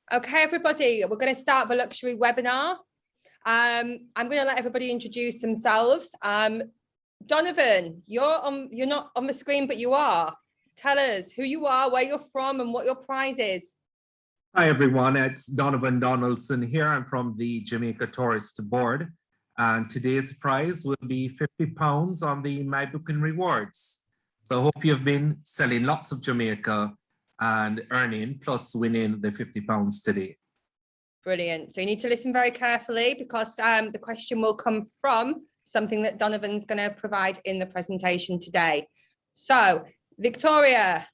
Okay, everybody, we're going to start the luxury webinar. I'm going to let everybody introduce themselves. Donovan, you're not on the screen, but you are. Tell us who you are, where you're from, and what your prize is. Hi, everyone. It's Donovan Donaldson here. I'm from the Jamaica Tourist Board. And today's prize will be £50 on the My Booking Rewards. So I hope you've been selling lots of Jamaica and earning plus winning the £50 today. Brilliant. So you need to listen very carefully because the question will come from something that Donovan's going to provide in the presentation today. So, Victoria.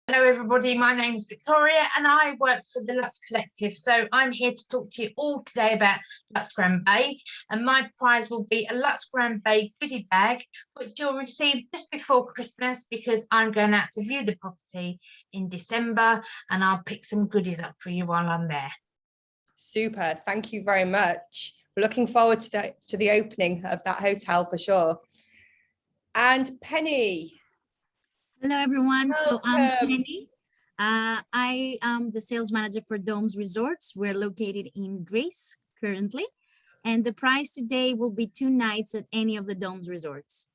Hello everybody, my name is Victoria and I work for the LUX Collective. So I'm here to talk to you all today about LUX Grand Baie, and my prize will be a LUX Grand Baie goodie bag, which you'll receive just before Christmas because I'm going out to view the property in December and I'll pick some goodies up for you while I'm there. Super, thank you very much. We're looking forward to the opening of that hotel for sure. And Penny. Hello, everyone. Welcome. So I'm Penny. I am the sales manager for Domes Resorts. We're located in Greece currently. And the prize today will be 2 nights at any of the Domes Resorts.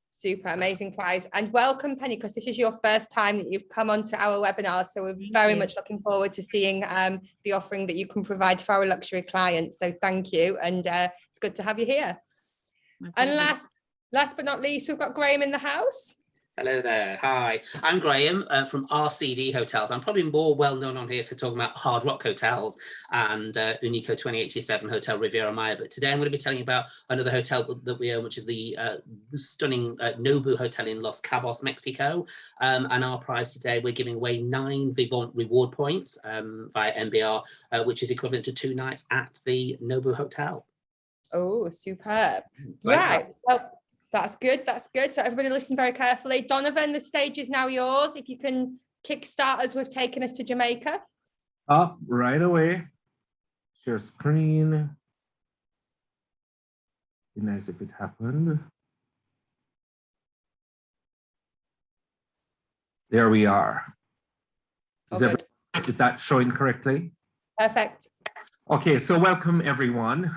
Super, amazing prize. And welcome, Penny, because this is your first time that you've come onto our webinar. So we're very much looking forward to seeing the offering that you can provide for our luxury clients. So thank you. And it's good to have you here. And last but not least, we've got Graham in the house. Hello there. Hi, I'm Graham from RCD Hotels. I'm probably more well known on here for talking about Hard Rock Hotels and Unico 2087 Hotel Riviera Maya. But today I'm going to be telling you about another hotel that we own, which is the stunning Nobu Hotel in Los Cabos, Mexico. And our prize today, we're giving away 9 Vivant reward points via MBR, which is equivalent to 2 nights at the Nobu Hotel. Oh, superb. Right. Well, that's good. That's good. So everybody listen very carefully. Donovan, the stage is now yours. If you can kickstart us with taking us to Jamaica. Up right away. Share screen. Be nice if it happened. There we are. Is that showing correctly? Perfect. Okay, so welcome everyone.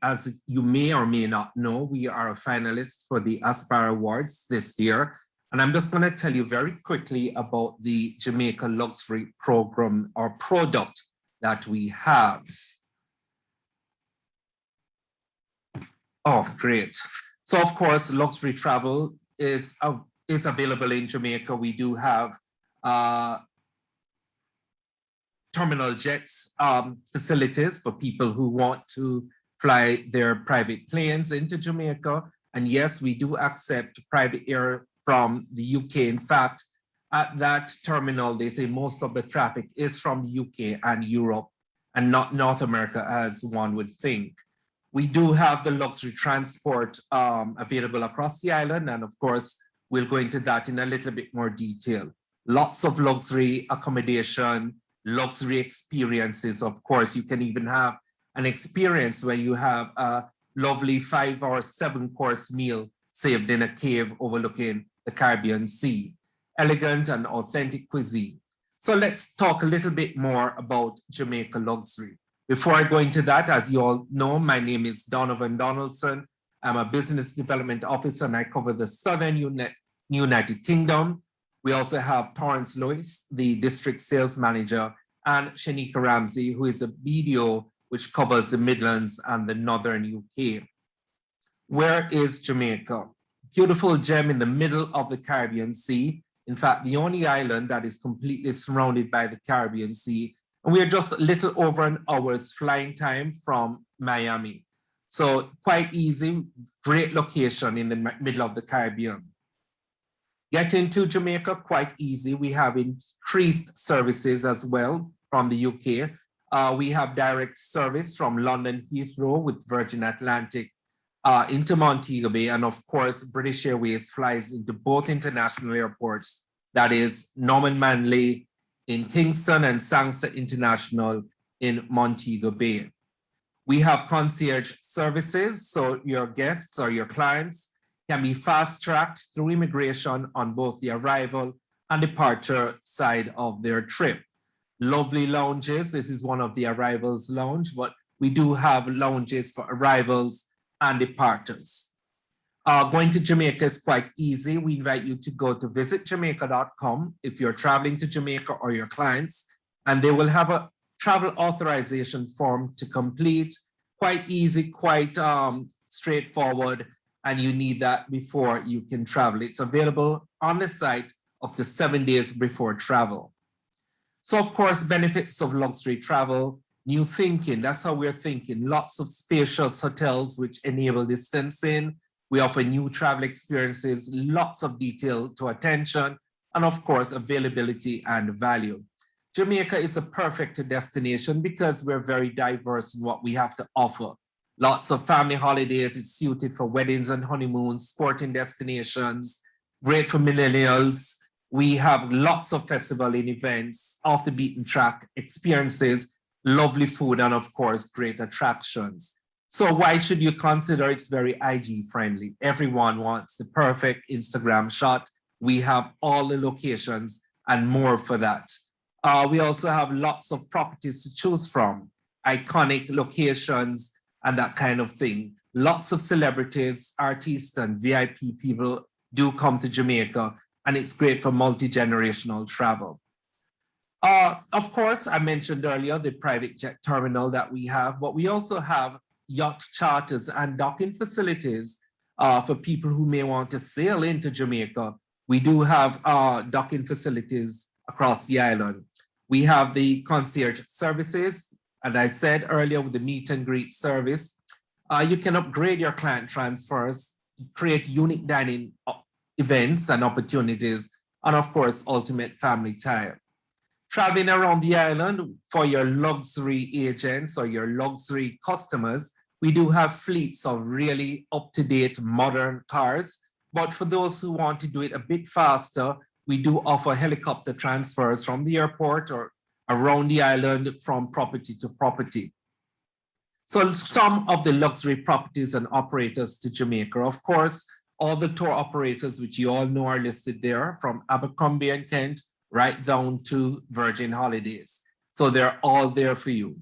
As you may or may not know, we are a finalist for the Aspire Awards this year. And I'm just going to tell you very quickly about the Jamaica Luxury Program or product that we have. Oh, great. So of course, luxury travel is available in Jamaica. We do have terminal jets facilities for people who want to fly their private planes into Jamaica. And yes, we do accept private air from the UK. In fact, at that terminal, they say most of the traffic is from the UK and Europe and not North America, as one would think. We do have the luxury transport available across the island. And of course, we'll go into that in a little bit more detail. Lots of luxury accommodation, luxury experiences. Of course, you can even have an experience where you have a lovely 5 or 7 course meal served in a cave overlooking the Caribbean Sea. Elegant and authentic cuisine. So let's talk a little bit more about Jamaica luxury. Before I go into that, as you all know, my name is Donovan Donaldson. I'm a business development officer and I cover the Southern United Kingdom. We also have Torrance Lewis, the district sales manager, and Shanika Ramsey, who is a BDO, which covers the Midlands and the Northern UK. Where is Jamaica? Beautiful gem in the middle of the Caribbean Sea. In fact, the only island that is completely surrounded by the Caribbean Sea. And we are just a little over an hour's flying time from Miami. So quite easy, great location in the middle of the Caribbean. Getting to Jamaica, quite easy. We have increased services as well from the UK. We have direct service from London Heathrow with Virgin Atlantic into Montego Bay. And of course, British Airways flies into both international airports. That is Norman Manley in Kingston and Sangster International in Montego Bay. We have concierge services, so your guests or your clients can be fast-tracked through immigration on both the arrival and departure side of their trip. lovely lounges. This is one of the arrivals lounge, but we do have lounges for arrivals and departures. Going to Jamaica is quite easy. We invite you to go to visitjamaica.com if you're traveling to Jamaica or your clients, and they will have a travel authorization form to complete. Quite easy, quite straightforward, and you need that before you can travel. It's available on the site up to 7 days before travel. So of course, benefits of luxury travel, new thinking, that's how we're thinking. Lots of spacious hotels which enable distancing. We offer new travel experiences, lots of detail to attention, and of course, availability and value. Jamaica is a perfect destination because we're very diverse in what we have to offer. Lots of family holidays, it's suited for weddings and honeymoons, sporting destinations, great for millennials. We have lots of festival and events, off the beaten track experiences, lovely food, and of course, great attractions. So why should you consider it's very IG friendly? Everyone wants the perfect Instagram shot. We have all the locations and more for that. We also have lots of properties to choose from, iconic locations and that kind of thing. Lots of celebrities, artists, and VIP people do come to Jamaica, and it's great for multi-generational travel. Of course, I mentioned earlier the private jet terminal that we have, but we also have yacht charters and docking facilities for people who may want to sail into Jamaica. We do have docking facilities across the island. We have the concierge services, and I said earlier with the meet and greet service. You can upgrade your client transfers, create unique dining events and opportunities, and of course, ultimate family time. Traveling around the island for your luxury agents or your luxury customers, we do have fleets of really up-to-date modern cars. But for those who want to do it a bit faster, we do offer helicopter transfers from the airport or around the island from property to property. So some of the luxury properties and operators to Jamaica, of course, all the tour operators, which you all know are listed there, from Abercrombie and Kent right down to Virgin Holidays. So they're all there for you.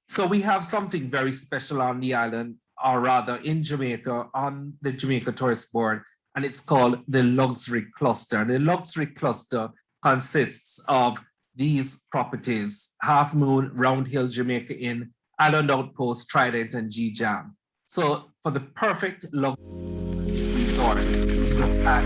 So we have something very special on the island, or rather in Jamaica, on the Jamaica Tourist Board, and it's called the Luxury Cluster. The Luxury Cluster consists of these properties: Half Moon, Round Hill, Jamaica Inn, Island Outpost, Trident, and G-Jam. So for the perfect luxury resort, look at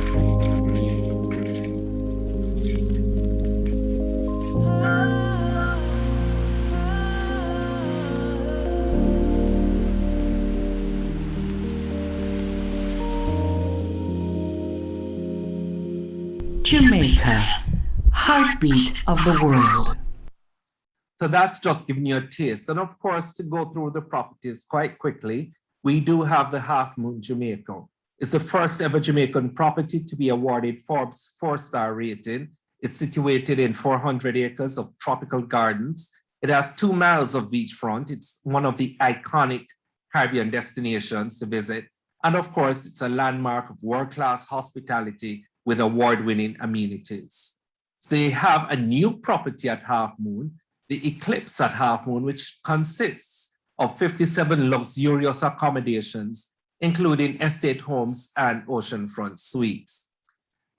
Jamaica, heartbeat of the world. So that's just giving you a taste. And of course, to go through the properties quite quickly, we do have the Half Moon Jamaica. It's the first ever Jamaican property to be awarded Forbes 4-star rating. It's situated in 400 acres of tropical gardens. It has 2 miles of beachfront. It's one of the iconic Caribbean destinations to visit. And of course, it's a landmark of world-class hospitality with award-winning amenities. So they have a new property at Half Moon, the Eclipse at Half Moon, which consists of 57 luxurious accommodations, including estate homes and oceanfront suites.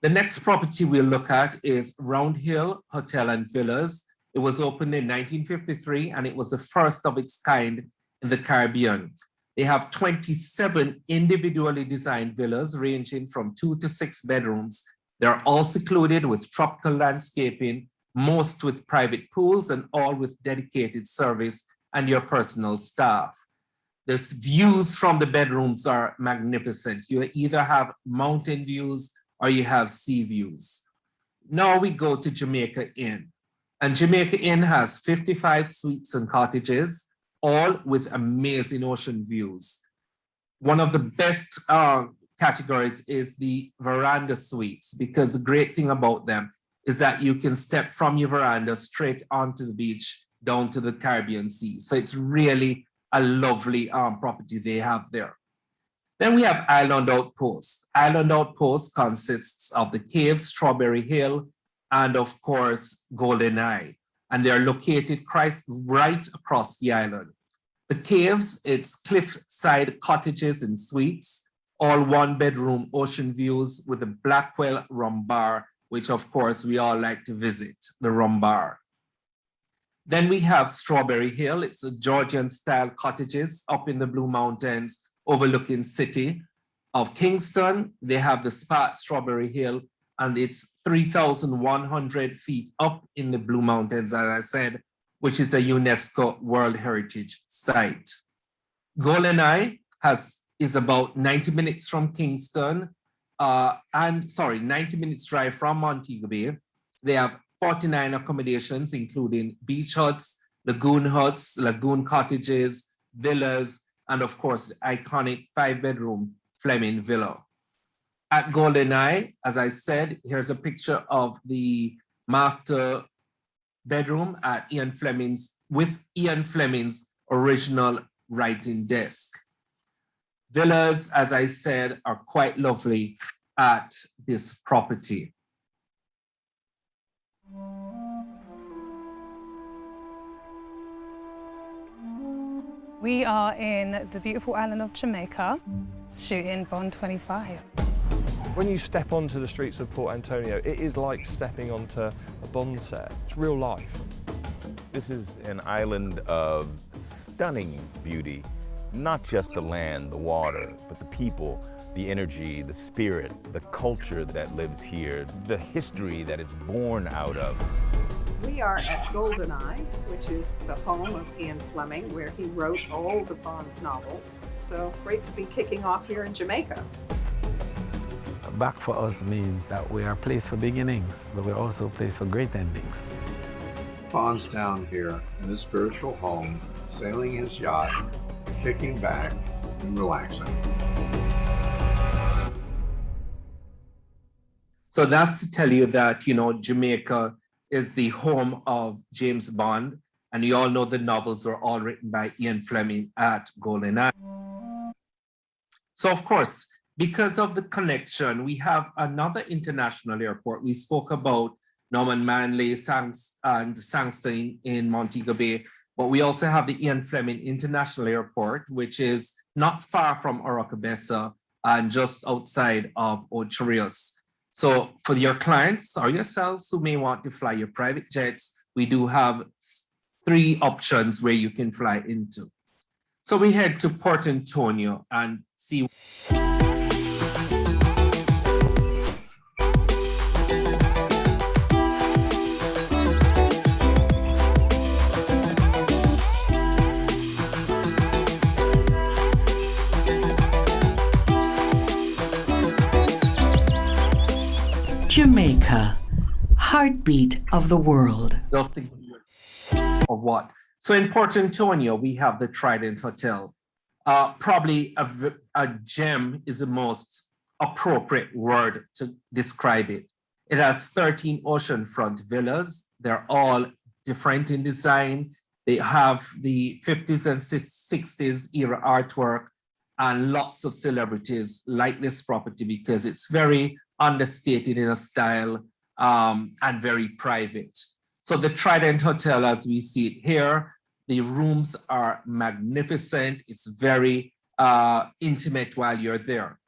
The next property we'll look at is Round Hill Hotel and Villas. It was opened in 1953, and it was the first of its kind in the Caribbean. They have 27 individually designed villas ranging from 2 to 6 bedrooms. They're all secluded with tropical landscaping, most with private pools, and all with dedicated service and your personal staff. The views from the bedrooms are magnificent. You either have mountain views or you have sea views. Now we go to Jamaica Inn. And Jamaica Inn has 55 suites and cottages, all with amazing ocean views. One of the best categories is the veranda suites, because the great thing about them is that you can step from your veranda straight onto the beach down to the Caribbean Sea. So it's really a lovely property they have there. Then we have Island Outpost. Island Outpost consists of the Cave, Strawberry Hill, and of course, Golden Eye. and they're located right across the island. The caves, it's cliffside cottages and suites, all one-bedroom ocean views with a Blackwell rum bar, which of course we all like to visit, the rum bar. Then we have Strawberry Hill. It's a Georgian-style cottages up in the Blue Mountains overlooking city of Kingston. They have the spa at Strawberry Hill, and it's 3,100 feet up in the Blue Mountains, as I said, which is a UNESCO World Heritage Site. Golden Eye is about 90 minutes from Kingston, 90 minutes drive from Montego Bay. They have 49 accommodations, including beach huts, lagoon cottages, villas, and of course, the iconic 5-bedroom Fleming Villa. At Golden Eye, as I said, here's a picture of the master bedroom at Ian Fleming's, with Ian Fleming's original writing desk. Villas, as I said, are quite lovely at this property. We are in the beautiful island of Jamaica, shooting Bond 25. When you step onto the streets of Port Antonio, it is like stepping onto a Bond set. It's real life. This is an island of stunning beauty, not just the land, the water, but the people, the energy, the spirit, the culture that lives here, the history that it's born out of. We are at Golden Eye, which is the home of Ian Fleming, where he wrote all the Bond novels. So great to be kicking off here in Jamaica. Back for us means that we are a place for beginnings, but we're also a place for great endings. Bond's down here in his spiritual home, sailing his yacht, kicking back and relaxing. So that's to tell you that, you know, Jamaica is the home of James Bond, and you all know the novels were all written by Ian Fleming at Golden Eye. So of course, because of the connection, we have another international airport. We spoke about Norman Manley and Sangster in Montego Bay, but we also have the Ian Fleming International Airport, which is not far from Orocabessa and just outside of Ocherius. So for your clients or yourselves who may want to fly your private jets, we do have 3 options where you can fly into. So we head to Port Antonio and see. Jamaica, heartbeat of the world. Just to give you of what? So in Port Antonio, we have the Trident Hotel. Probably a gem is the most appropriate word to describe it. It has 13 oceanfront villas. They're all different in design. They have the 50s and 60s era artwork, and lots of celebrities like this property because it's very understated in a style and very private. So the Trident Hotel, as we see it here, the rooms are magnificent. It's very intimate while you're there.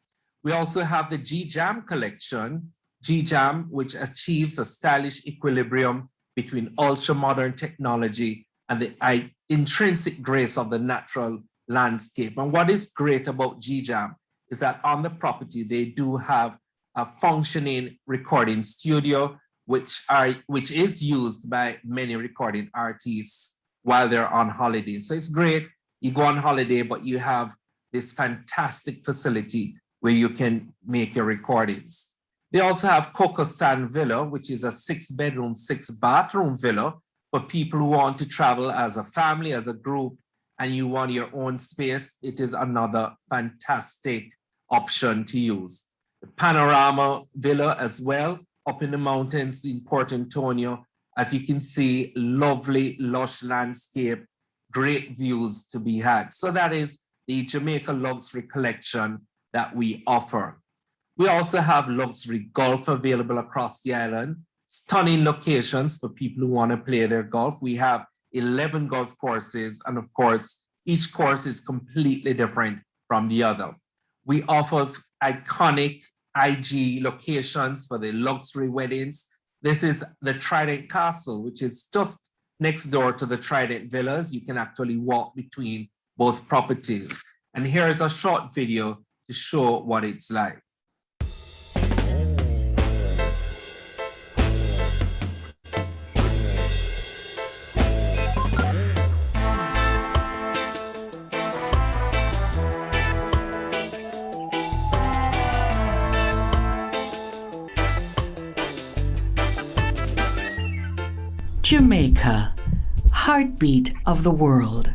We also have the G-Jam collection, G-Jam, which achieves a stylish equilibrium between ultra-modern technology and the intrinsic grace of the natural landscape. And what is great about G-Jam is that on the property, they do have a functioning recording studio, which is used by many recording artists while they're on holiday. So it's great. You go on holiday, but you have this fantastic facility where you can make your recordings. They also have Coco San Villa, which is a 6-bedroom, 6-bathroom villa for people who want to travel as a family, as a group, and you want your own space. It is another fantastic option to use. The Panorama Villa as well, up in the mountains in Port Antonio. As you can see, lovely, lush landscape, great views to be had. So that is the Jamaica Luxury Collection that we offer. We also have luxury golf available across the island. stunning locations for people who want to play their golf. We have 11 golf courses, and of course, each course is completely different from the other. We offer iconic IG locations for the luxury weddings. This is the Trident Castle, which is just next door to the Trident Villas. You can actually walk between both properties. And here is a short video to show what it's like. Jamaica, heartbeat of the world.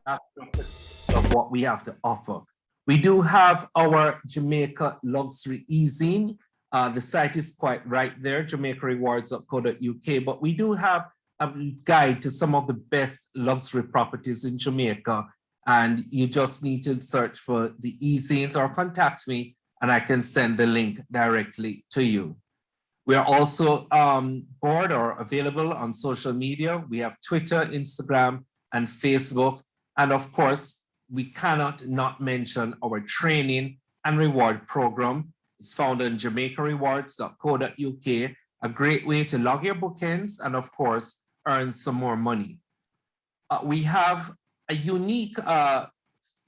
Of what we have to offer. We do have our Jamaica Luxury easing. The site is quite right there, jamaicarewards.co.uk, but we do have a guide to some of the best luxury properties in Jamaica, and you just need to search for the easings or contact me and I can send the link directly to you. We are also board or available on social media. We have Twitter, Instagram, and Facebook. And of course, we cannot not mention our training and reward program. It's found on jamaicarewards.co.uk, a great way to log your bookings and of course, earn some more money. We have a unique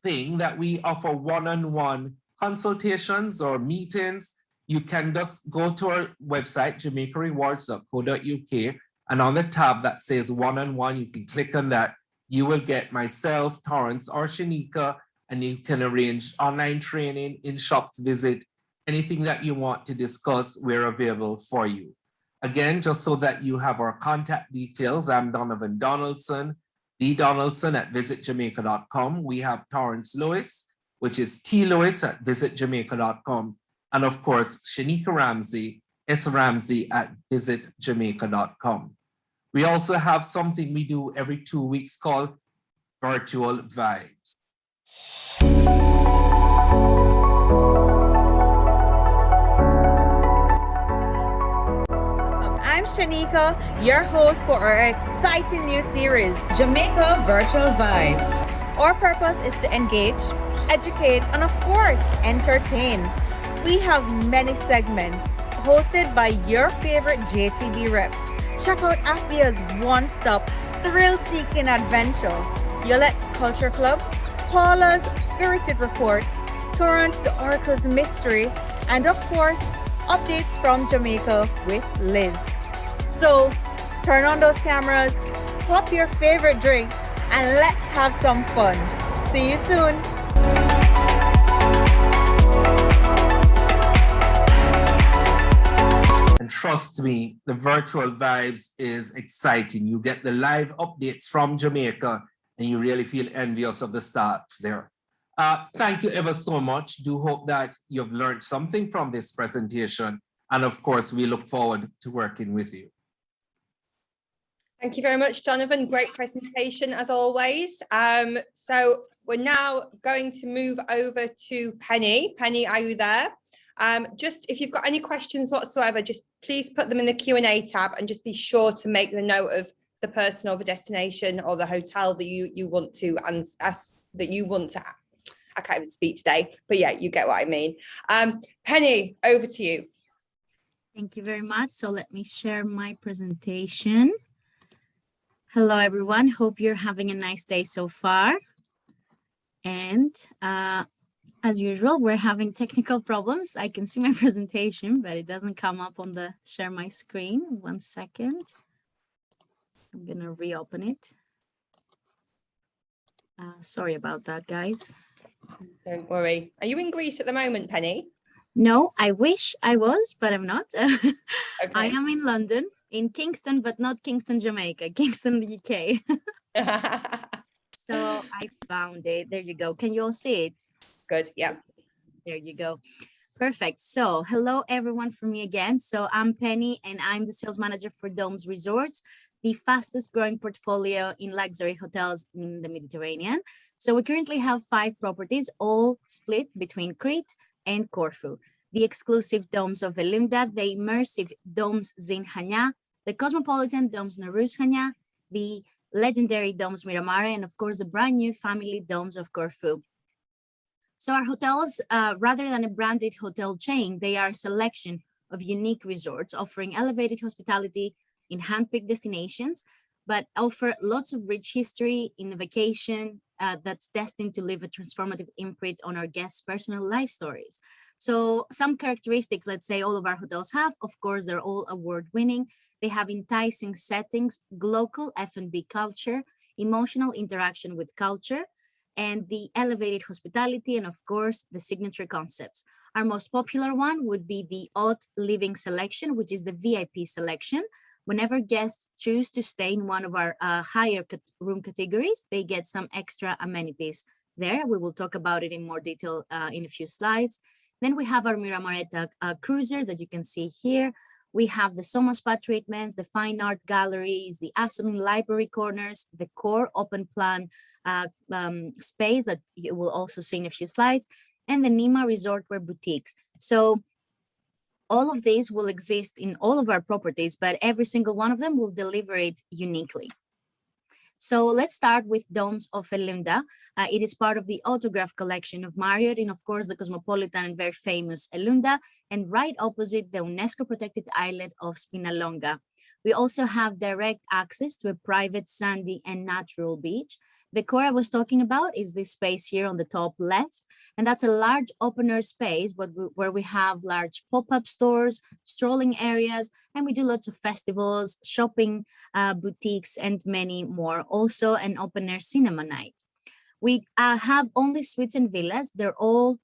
thing that we offer one-on-one consultations or meetings. You can just go to our website, jamaicarewards.co.uk, and on the tab that says one-on-one, you can click on that. You will get myself, Torrance, or Shanika, and you can arrange online training, in-shops visit, anything that you want to discuss, we're available for you. Again, just so that you have our contact details, I'm Donovan Donaldson, ddonaldson@visitjamaica.com. We have Torrance Lewis, which is tlewis@visitjamaica.com. And of course, Shanika Ramsey, sramsey@visitjamaica.com. We also have something we do every 2 weeks called Virtual Vibes. I'm Shanika, your host for our exciting new series, Jamaica Virtual Vibes. Our purpose is to engage, educate, and of course, entertain. We have many segments hosted by your favorite JTB reps. Check out AFBIA's one-stop thrill-seeking adventure, Yolette's Culture Club, Paula's Spirited Report, Torrance the Oracle's Mystery, and of course, updates from Jamaica with Liz. So, turn on those cameras, pop your favorite drink, and let's have some fun. See you soon. And trust me, the Virtual Vibes is exciting. You get the live updates from Jamaica and you really feel envious of the staff there. Thank you ever so much. Do hope that you've learned something from this presentation. And of course, we look forward to working with you. Thank you very much, Donovan. Great presentation as always. So we're now going to move over to Penny. Penny, are you there? Just if you've got any questions whatsoever, just please put them in the Q&A tab and just be sure to make the note of the person or the destination or the hotel that you want to ask that you want to. I can't even speak today, but yeah, you get what I mean. Penny, over to you. Thank you very much. So let me share my presentation. Hello, everyone. Hope you're having a nice day so far. And as usual, we're having technical problems. I can see my presentation, but it doesn't come up on the share my screen. 1 second. I'm going to reopen it. Sorry about that, guys. Don't worry. Are you in Greece at the moment, Penny? No, I wish I was, but I'm not. Okay. I am in London, in Kingston, but not Kingston, Jamaica, Kingston, the UK. So I found it. There you go. Can you all see it? Good. Yeah. There you go. Perfect. So hello, everyone, from me again. So I'm Penny, and I'm the sales manager for Domes Resorts, the fastest growing portfolio in luxury hotels in the Mediterranean. So we currently have 5 properties, all split between Crete and Corfu. the exclusive domes of Elunda, the immersive domes Zin Hanya, the cosmopolitan domes Narus Hanya, the legendary domes Miramare, and of course the brand new family domes of Corfu. So our hotels, rather than a branded hotel chain, they are a selection of unique resorts offering elevated hospitality in hand-picked destinations, but offer lots of rich history in a vacation that's destined to leave a transformative imprint on our guests' personal life stories. So some characteristics, let's say all of our hotels have, of course, they're all award-winning. They have enticing settings, local F&B culture, emotional interaction with culture, and the elevated hospitality, and of course, the signature concepts. Our most popular one would be the Haute Living Selection, which is the VIP selection. Whenever guests choose to stay in one of our higher room categories, they get some extra amenities there. We will talk about it in more detail in a few slides. Then we have our Miramareta cruiser that you can see here. We have the Soma Spa treatments, the fine art galleries, the Asselin library corners, the core open plan space that you will also see in a few slides, and the Nima Resort Wear boutiques. So all of these will exist in all of our properties, but every single one of them will deliver it uniquely. So let's start with Domes of Elunda. It is part of the autograph collection of Marriott, and of course the cosmopolitan and very famous Elunda, and right opposite the UNESCO protected islet of Spinalonga. We also have direct access to a private sandy and natural beach. The core I was talking about is this space here on the top left, and that's a large open-air space where we have large pop-up stores, strolling areas, and we do lots of festivals, shopping, boutiques, and many more. Also an open-air cinema night. We have only suites and villas. They're all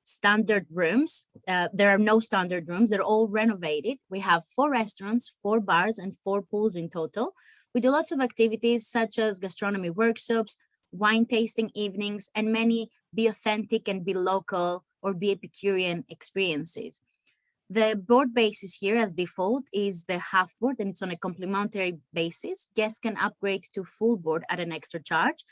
standard rooms. There are no standard rooms. They're all renovated. We have 4 restaurants, 4 bars, and 4 pools in total. We do lots of activities such as gastronomy workshops, wine tasting evenings, and many be authentic and be local or be Epicurean experiences. The board basis here as default is the half board, and it's on a complimentary basis. Guests can upgrade to full board at an extra charge.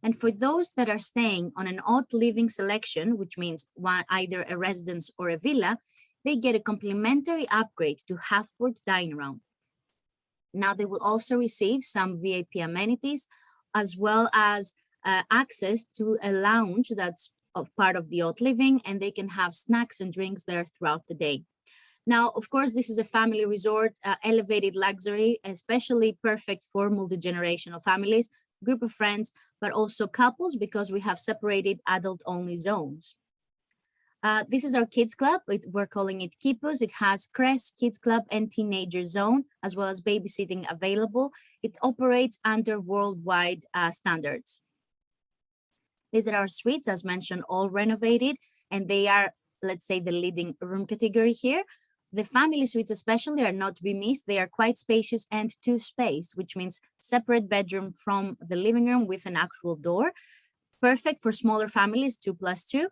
And for those that are staying on an Haute Living Selection, which means either a residence or a villa, they get a complimentary upgrade to half board dining room. Now they will also receive some VIP amenities, as well as access to a lounge that's part of the Haute Living, and they can have snacks and drinks there throughout the day. Now, of course, this is a family resort, elevated luxury, especially perfect for multi-generational families, group of friends, but also couples, because we have separated adult-only zones. This is our kids club. We're calling it Kipos. It has Crest, Kids Club, and Teenager Zone, as well as babysitting available. It operates under worldwide standards. These are our suites, as mentioned, all renovated, and they are, let's say, the leading room category here. The family suites especially are not to be missed. They are quite spacious and two-spaced, which means separate bedroom from the living room with an actual door. Perfect for smaller families, 2+2.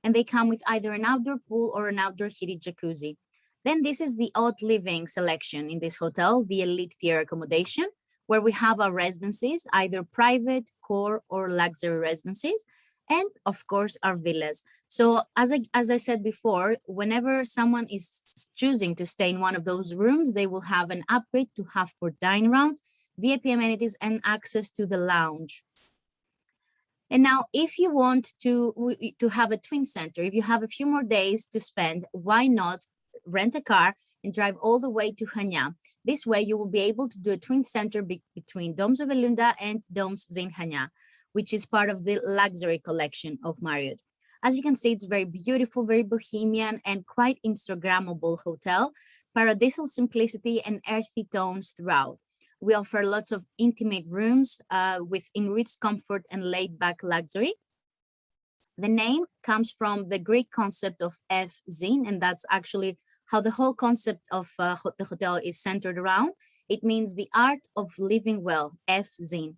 And they come with either an outdoor pool or an outdoor heated jacuzzi. Then this is the Haute Living Selection in this hotel, the elite tier accommodation, where we have our residencies, either private, core, or luxury residencies, and of course our villas. So as I said before, whenever someone is choosing to stay in one of those rooms, they will have an upgrade to half board dining round, VIP amenities, and access to the lounge. And now, if you want to have a twin center, if you have a few more days to spend, why not rent a car and drive all the way to Hanya? This way, you will be able to do a twin center between Domes of Elunda and Domes Zin Hanya, which is part of the luxury collection of Marriott. As you can see, it's very beautiful, very bohemian, and quite Instagrammable hotel, paradisal simplicity and earthy tones throughout. We offer lots of intimate rooms with enriched comfort and laid-back luxury. The name comes from the Greek concept of F-zin, and that's actually how the whole concept of the hotel is centered around. It means the art of living well, F-zin.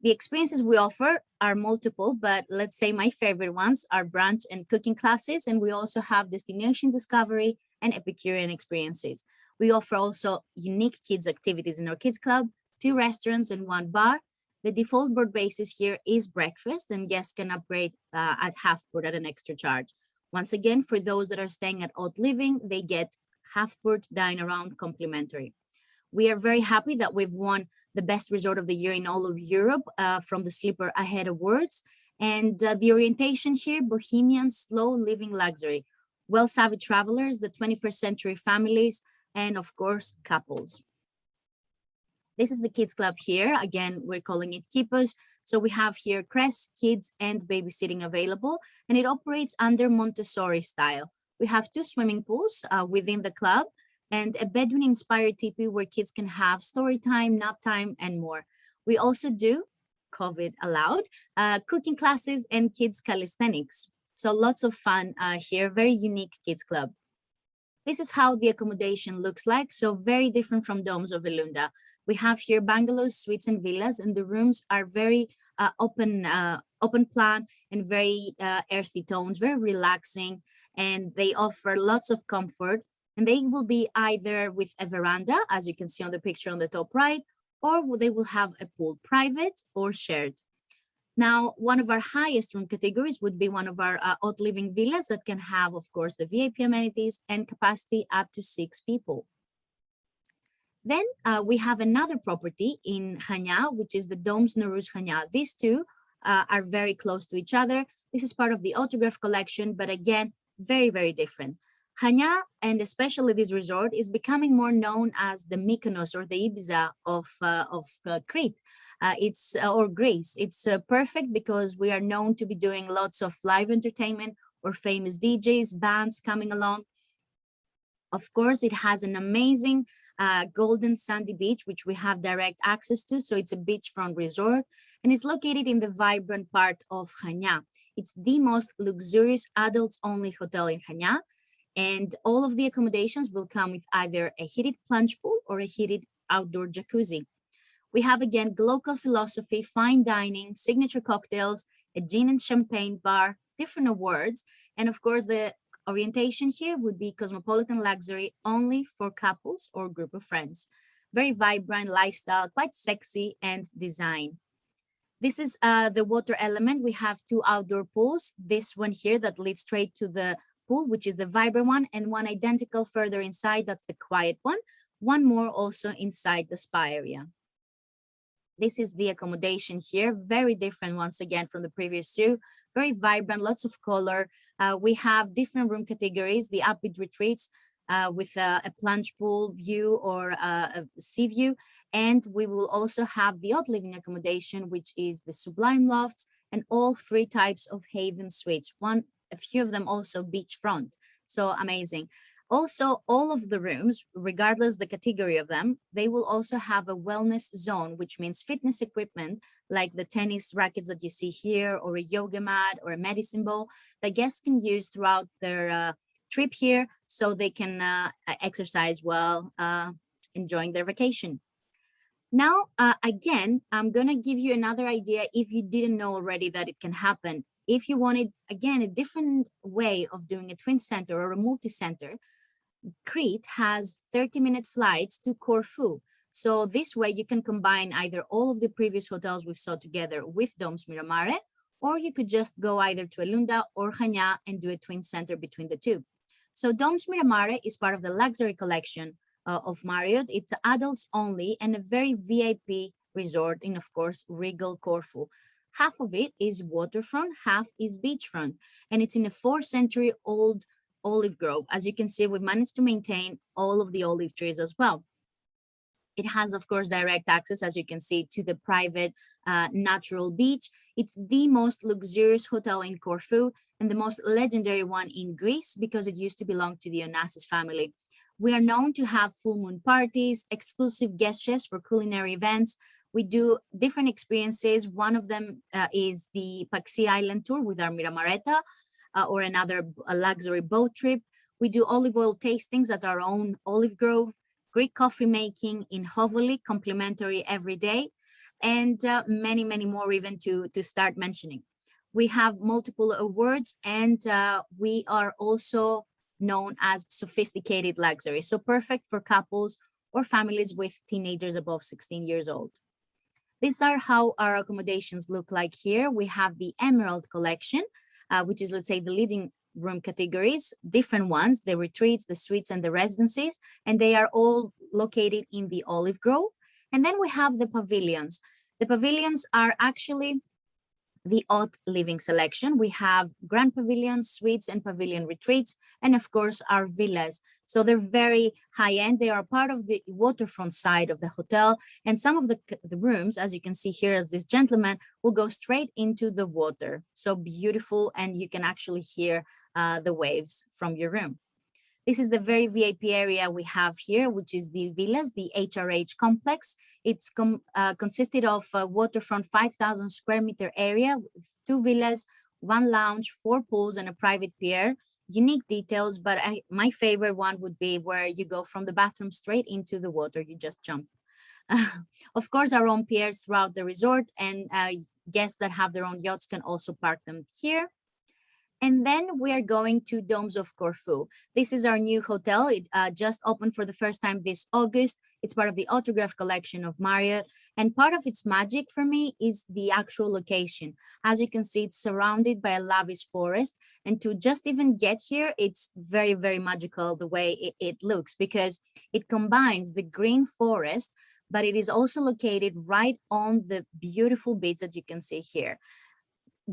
The experiences we offer are multiple, but let's say my favorite ones are brunch and cooking classes, and we also have destination discovery and Epicurean experiences. We offer also unique kids activities in our kids club, 2 restaurants and 1 bar. The default board basis here is breakfast, and guests can upgrade at half board at an extra charge. Once again, for those that are staying at Haute Living, they get half-port dine around complimentary. We are very happy that we've won the best resort of the year in all of Europe from the Sleeper Ahead Awards. And the orientation here, bohemian, slow living luxury, well-savvy travelers, the 21st century families, and of course, couples. This is the kids club here. Again, we're calling it Keepers. So we have here Crest, kids, and babysitting available, and it operates under Montessori style. We have 2 swimming pools within the club and a Bedouin-inspired teepee where kids can have story time, nap time, and more. We also do, COVID allowed, cooking classes and kids calisthenics. So lots of fun here, very unique kids club. This is how the accommodation looks like. So very different from Domes of Elunda. We have here bungalows, suites, and villas, and the rooms are very open plan and very earthy tones, very relaxing, and they offer lots of comfort. And they will be either with a veranda, as you can see on the picture on the top right, or they will have a pool, private or shared. Now, one of our highest room categories would be one of our Haute Living villas that can have, of course, the VIP amenities and capacity up to 6 people. Then we have another property in Hanya, which is the Domes Naurush Hanya. These two are very close to each other. This is part of the Autograph collection, but again, very, very different. Hanya, and especially this resort, is becoming more known as the Mykonos or the Ibiza of Crete, or Greece. It's perfect because we are known to be doing lots of live entertainment or famous DJs, bands coming along. Of course, it has an amazing golden sandy beach, which we have direct access to. So it's a beachfront resort, and it's located in the vibrant part of Hanya. It's the most luxurious adults-only hotel in Hanya. And all of the accommodations will come with either a heated plunge pool or a heated outdoor jacuzzi. We have, again, local philosophy, fine dining, signature cocktails, a gin and champagne bar, different awards. And of course, the orientation here would be cosmopolitan luxury only for couples or group of friends. Very vibrant lifestyle, quite sexy and design. This is the water element. We have 2 outdoor pools. This one here that leads straight to the pool, which is the vibrant one, and one identical further inside, that's the quiet one. One more also inside the spa area. This is the accommodation here, very different once again from the previous 2, very vibrant, lots of color. We have different room categories, the upbeat retreats with a plunge pool view or a sea view. And we will also have the Haute Living accommodation, which is the Sublime Lofts and all 3 types of Haven suites. A few of them also beachfront, so amazing. Also, all of the rooms, regardless the category of them, they will also have a wellness zone, which means fitness equipment like the tennis rackets that you see here, or a yoga mat or a medicine ball that guests can use throughout their trip here so they can exercise well, enjoying their vacation. Now, again, I'm going to give you another idea if you didn't know already that it can happen. If you wanted, again, a different way of doing a twin center or a multi-center, Crete has 30-minute flights to Corfu. So this way you can combine either all of the previous hotels we saw together with Domes Miramare, or you could just go either to Elunda or Hanya and do a twin center between the 2. So Domes Miramare is part of the luxury collection of Marriott. It's adults only and a very VIP resort in, of course, Regal Corfu. Half of it is waterfront, half is beachfront, and it's in a 4th-century-old olive grove. As you can see, we've managed to maintain all of the olive trees as well. It has, of course, direct access, as you can see, to the private natural beach. It's the most luxurious hotel in Corfu and the most legendary one in Greece because it used to belong to the Onassis family. We are known to have full moon parties, exclusive guest chefs for culinary events. We do different experiences. One of them is the Paxi Island tour with our Miramareta or another luxury boat trip. We do olive oil tastings at our own olive grove, Greek coffee making in Hovoli, complimentary every day, and many, many more even to start mentioning. We have multiple awards, and we are also known as sophisticated luxury. So perfect for couples or families with teenagers above 16 years old. These are how our accommodations look like here. We have the Emerald collection, which is, let's say, the leading room categories, different ones, the retreats, the suites, and the residencies, and they are all located in the Olive Grove. And then we have the pavilions. The pavilions are actually the odd living selection. We have grand pavilions, suites, and pavilion retreats, and of course our villas. So they're very high end. They are part of the waterfront side of the hotel, and some of the rooms, as you can see here, as this gentleman, will go straight into the water. So beautiful, and you can actually hear the waves from your room. This is the very VIP area we have here, which is the villas, the HRH complex. It's consisted of a waterfront 5,000 square meter area with 2 villas, 1 lounge, 4 pools, and a private pier. Unique details, but my favorite one would be where you go from the bathroom straight into the water. You just jump. Of course, our own piers throughout the resort, and guests that have their own yachts can also park them here. And then we are going to Domes of Corfu. This is our new hotel. It just opened for the first time this August. It's part of the autograph collection of Marriott. And part of its magic for me is the actual location. As you can see, it's surrounded by a lavish forest. And to just even get here, it's very, very magical the way it looks, because it combines the green forest, but it is also located right on the beautiful beach that you can see here.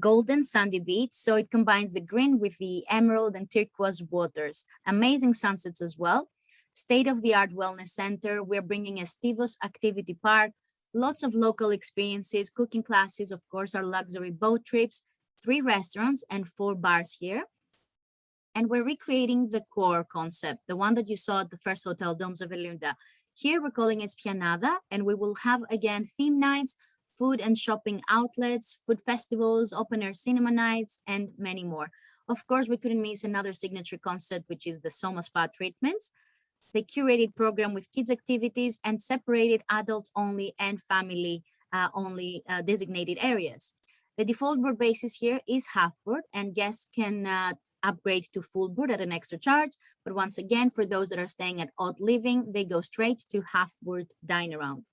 Golden sandy beach, so it combines the green with the emerald and turquoise waters. Amazing sunsets as well. State-of-the-art wellness center. We're bringing a Stivos activity park, lots of local experiences, cooking classes, of course, our luxury boat trips, 3 restaurants and 4 bars here. And we're recreating the core concept, the one that you saw at the first hotel, Domes of Elunda. Here we're calling it Spianada, and we will have again theme nights, food and shopping outlets, food festivals, open-air cinema nights, and many more. Of course, we couldn't miss another signature concept, which is the Soma Spa treatments, the curated program with kids activities, and separated adult-only and family-only designated areas. The default board basis here is half board, and guests can upgrade to full board at an extra charge. But once again, for those that are staying at odd living, they go straight to half board dine around.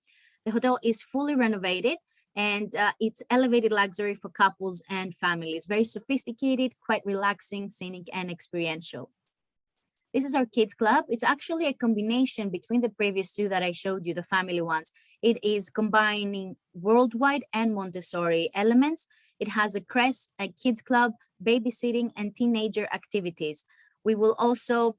The hotel is fully renovated, and it's elevated luxury for couples and families. Very sophisticated, quite relaxing, scenic, and experiential. This is our kids club. It's actually a combination between the previous 2 that I showed you, the family ones. It is combining worldwide and Montessori elements. It has a kids club, babysitting, and teenager activities. We will also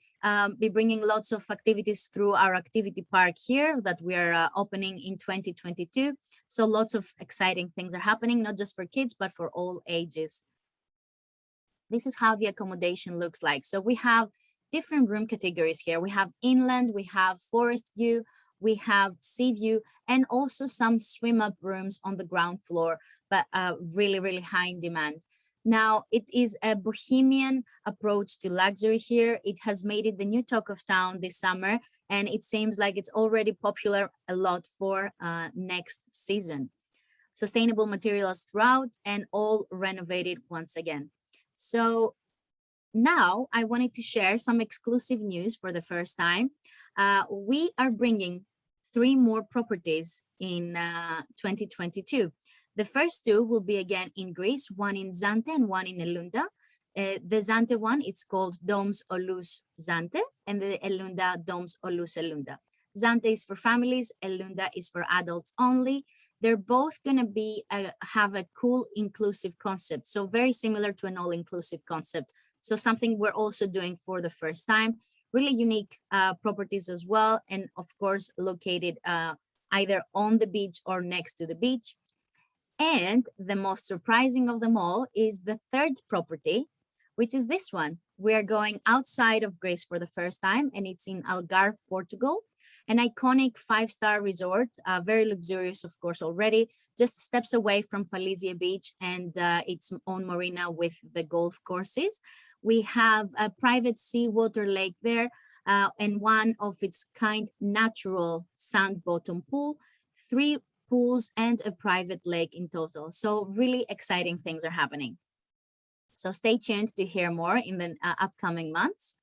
be bringing lots of activities through our activity park here that we are opening in 2022. So lots of exciting things are happening, not just for kids, but for all ages. This is how the accommodation looks like. So we have different room categories here. We have inland, we have forest view, we have sea view, and also some swim up rooms on the ground floor, but really, really high in demand. Now, it is a bohemian approach to luxury here. It has made it the new talk of town this summer, and it seems like it's already popular a lot for next season. Sustainable materials throughout, and all renovated once again. So now I wanted to share some exclusive news for the first time. We are bringing 3 more properties in 2022. The first 2 will be again in Greece, one in Zante and one in Elunda. The Zante one, it's called Domes Olus Zante, and the Elunda Domes Olus Elunda. Zante is for families, Elunda is for adults only. They're both going to be have a cool inclusive concept, so very similar to an all-inclusive concept. So something we're also doing for the first time. Really unique properties as well, and of course located either on the beach or next to the beach. And the most surprising of them all is the 3rd property, which is this one. We are going outside of Greece for the first time, and it's in Algarve, Portugal, an iconic 5-star resort, very luxurious, of course, already, just steps away from Falesia Beach and its own marina with the golf courses. We have a private seawater lake there, and one of its kind natural sand bottom pool, 3 pools, and a private lake in total. So really exciting things are happening. So stay tuned to hear more in the upcoming months.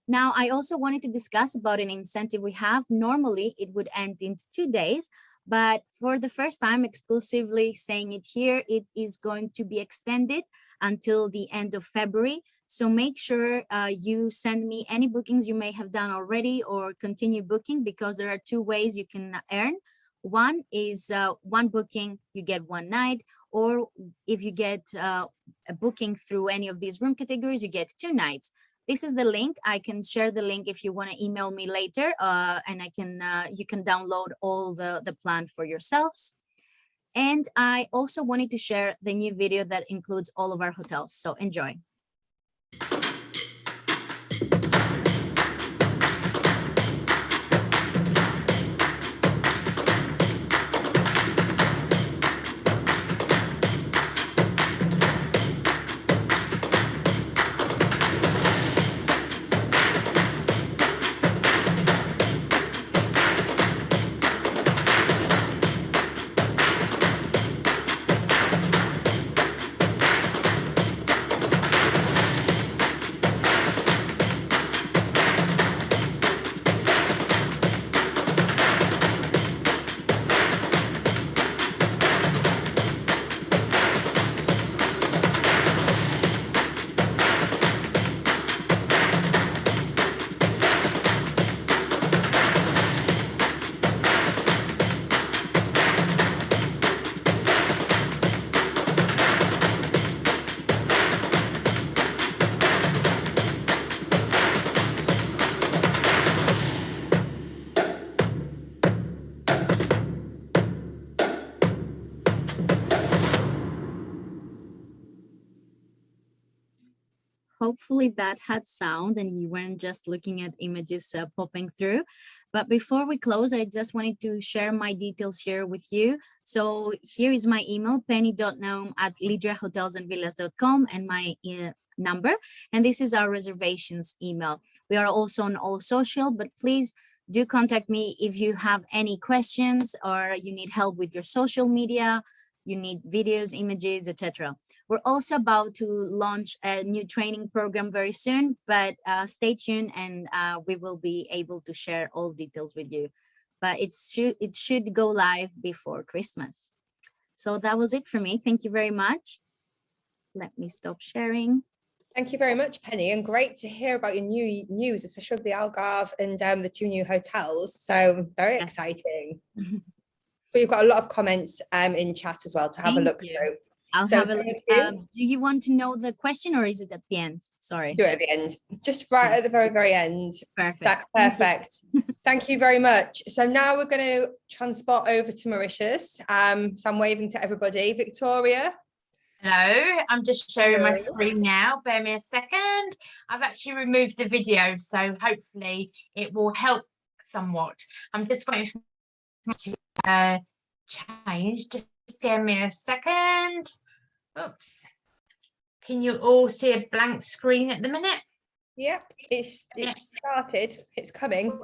Now, I also wanted to discuss about an incentive we have. Normally, it would end in 2 days, But for the first time, exclusively saying it here, it is going to be extended until the end of February. So make sure you send me any bookings you may have done already or continue booking, because there are two ways you can earn. One is one booking, you get one night, or if you get a booking through any of these room categories, you get 2 nights. This is the link. I can share the link if you want to email me later, and you can download all the plan for yourselves. And I also wanted to share the new video that includes all of our hotels. So enjoy. Hopefully that had sound and you weren't just looking at images popping through. But before we close, I just wanted to share my details here with you. So here is my email, penny.naum@lidrahotelsandvillas.com, and my number. And this is our reservations email. We are also on all social, but please do contact me if you have any questions or you need help with your social media, you need videos, images, etc. We're also about to launch a new training program very soon, but stay tuned and we will be able to share all details with you. But it should go live before Christmas. So that was it for me. Thank you very much. Let me stop sharing. Thank you very much, Penny, and great to hear about your new news, especially of the Algarve and the 2 new hotels. So very exciting. We've got a lot of comments in chat as well to have a look through. I'll have a look. Do you want to know the question or is it at the end? Sorry. Do it at the end, just right at the very, very end. Perfect. Perfect. Thank you very much. So now we're going to transport over to Mauritius. So I'm waving to everybody. Victoria. Hello, I'm just sharing my screen now. Bear me a second. I've actually removed the video, so hopefully it will help somewhat. I'm just waiting for to change. Just give me a second. Oops. Can you all see a blank screen at the minute? Yep, it's started. It's coming.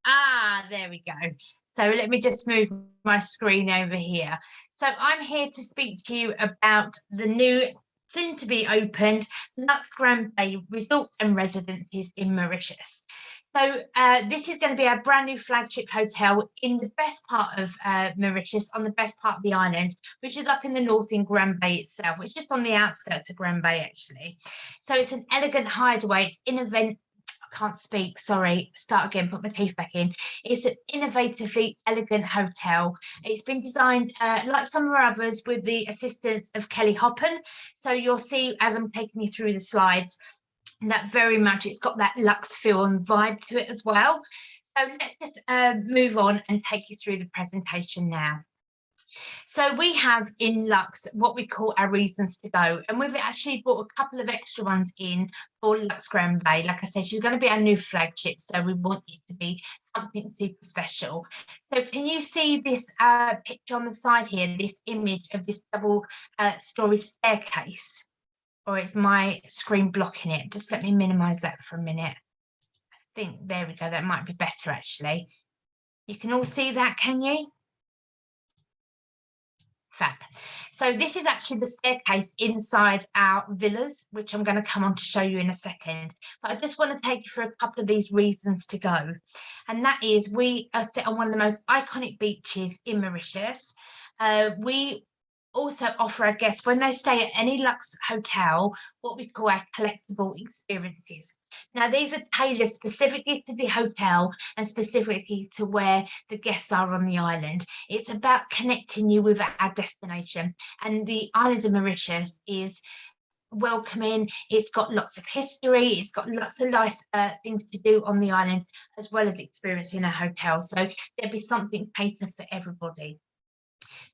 Ah, there we go. So let me just move my screen over here. So I'm here to speak to you about the new, soon to be opened, LUX Grand Baie Resort and Residences in Mauritius. So this is going to be a brand new flagship hotel in the best part of Mauritius, on the best part of the island, which is up in the north in Grand Baie itself. It's just on the outskirts of Grand Baie, actually. So it's an elegant hideaway. It's can't speak, sorry, start again, put my teeth back in. It's an innovatively elegant hotel. It's been designed like some of our others with the assistance of Kelly Hoppen. So you'll see as I'm taking you through the slides that very much it's got that luxe feel and vibe to it as well. So let's just move on and take you through the presentation now. So we have in LUX what we call our reasons to go, and we've actually brought a couple of extra ones in for LUX Grand Baie. Like I said, she's going to be our new flagship, so we want it to be something super special. So can you see this picture on the side here, this image of this double story staircase? Or it's my screen blocking it? Just let me minimize that for a minute. I think, there we go, that might be better actually. You can all see that, can you? Fab. So this is actually the staircase inside our villas, which I'm going to come on to show you in a second. But I just want to take you through a couple of these reasons to go. And that is, we are set on one of the most iconic beaches in Mauritius. We also offer our guests, when they stay at any Lux hotel, what we call our collectible experiences. Now, these are tailored specifically to the hotel and specifically to where the guests are on the island. It's about connecting you with our destination. And the island of Mauritius is welcoming. It's got lots of history. It's got lots of nice things to do on the island, as well as experiencing a hotel. So there'll be something catered for everybody.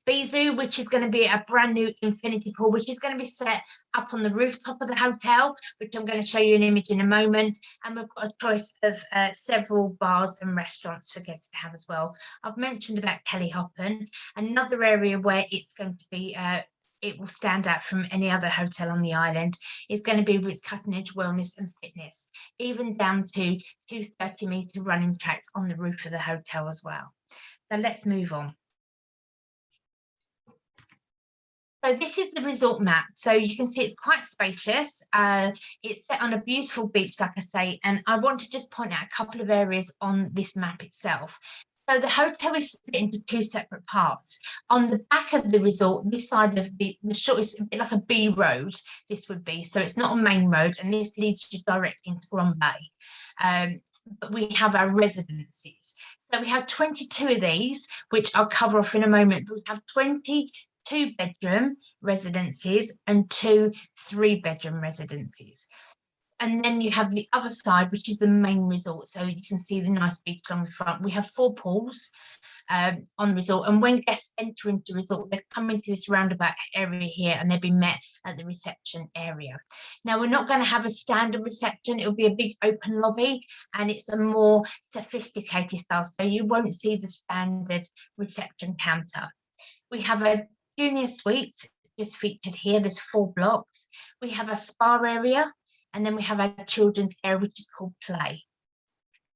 Bizou, which is going to be a brand new infinity pool, which is going to be set up on the rooftop of the hotel, which I'm going to show you an image in a moment. And we've got a choice of several bars and restaurants for guests to have as well. I've mentioned about Kelly Hoppen, another area where it's going to be it will stand out from any other hotel on the island, is going to be with its cutting edge wellness and fitness, even down to 2 30-meter running tracks on the roof of the hotel as well. So let's move on. So this is the resort map. So you can see it's quite spacious. It's set on a beautiful beach, like I say, and I want to just point out a couple of areas on this map itself. So the hotel is split into 2 separate parts. On the back of the resort, this side of the short is a bit like a B road, this would be. So it's not a main road, and this leads you directly into Grand Baie. But we have our residences. So we have 22 of these, which I'll cover off in a moment. But we have 2-bedroom residences and 2 3-bedroom residences. And then you have the other side, which is the main resort. So you can see the nice beach along the front. We have 4 pools on the resort. And when guests enter into the resort, they come into this roundabout area here and they'll be met at the reception area. Now, we're not going to have a standard reception. It'll be a big open lobby, and it's a more sophisticated style. So you won't see the standard reception counter. We have a junior suite just featured here. There's 4 blocks. We have a spa area, and then we have our children's area, which is called play.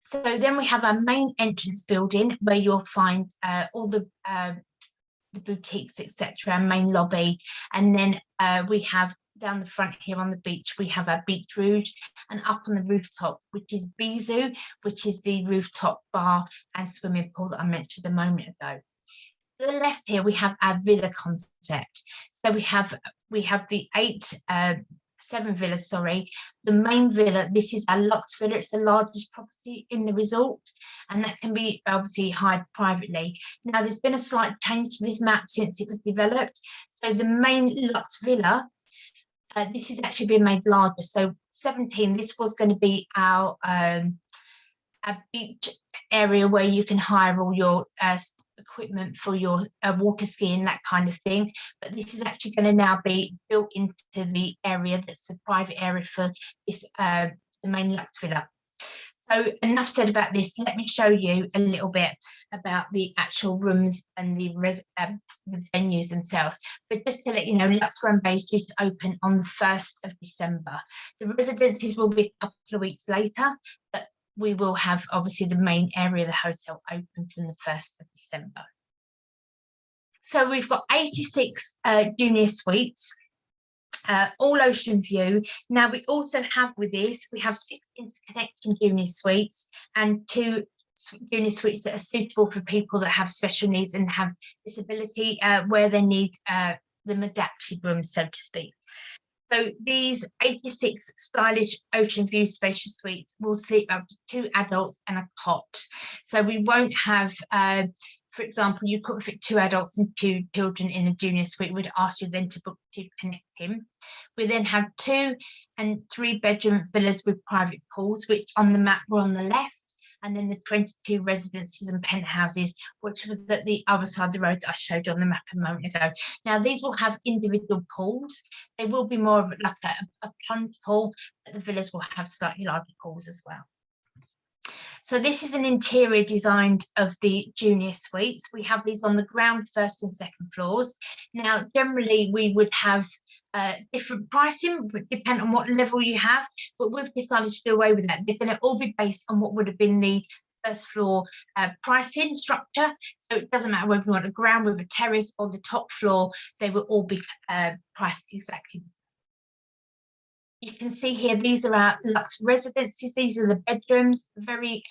So then we have our main entrance building, where you'll find all the boutiques, etc., main lobby. And then we have down the front here on the beach, we have our Beach Rouge, and up on the rooftop, which is Bizou, which is the rooftop bar and swimming pool that I mentioned a moment ago. To the left here, we have our villa concept. So we have the 7 villas, sorry. The main villa, this is our LUX villa. It's the largest property in the resort, and that can be obviously hired privately. Now, there's been a slight change to this map since it was developed. So the main LUX villa, this has actually been made larger. So 17, this was going to be our beach area where you can hire all your equipment for your water skiing, that kind of thing. But this is actually going to now be built into the area that's a private area for this the main LUX villa. So enough said about this. Let me show you a little bit about the actual rooms and the venues themselves. But just to let you know, LUX Grand Baie is due to open on the 1st of December. The residences will be a couple of weeks later, but we will have obviously the main area of the hotel open from the 1st of December. So we've got 86 junior suites, all ocean view. Now we also have with this, we have 6 interconnecting junior suites and 2 junior suites that are suitable for people that have special needs and have disability, where they need them adapted rooms, so to speak. So these 86 stylish ocean view spacious suites will sleep up to 2 adults and a cot. So we won't have, for example, you couldn't fit 2 adults and 2 children in a junior suite. We'd ask you then to book 2 connecting. We then have 2 and 3 bedroom villas with private pools, which on the map were on the left, and then the 22 residences and penthouses, which was at the other side of the road that I showed you on the map a moment ago. Now, these will have individual pools. They will be more of like a plunge pool, but the villas will have slightly larger pools as well. So this is an interior design of the junior suites. We have these on the ground, 1st and 2nd floors. Now, generally, we would have different pricing, depending on what level you have, but we've decided to do away with that. They're going to all be based on what would have been the first floor pricing structure. So it doesn't matter whether you want a ground with a terrace or the top floor, they will all be priced exactly the same. You can see here, these are our luxe residences. These are the bedrooms, very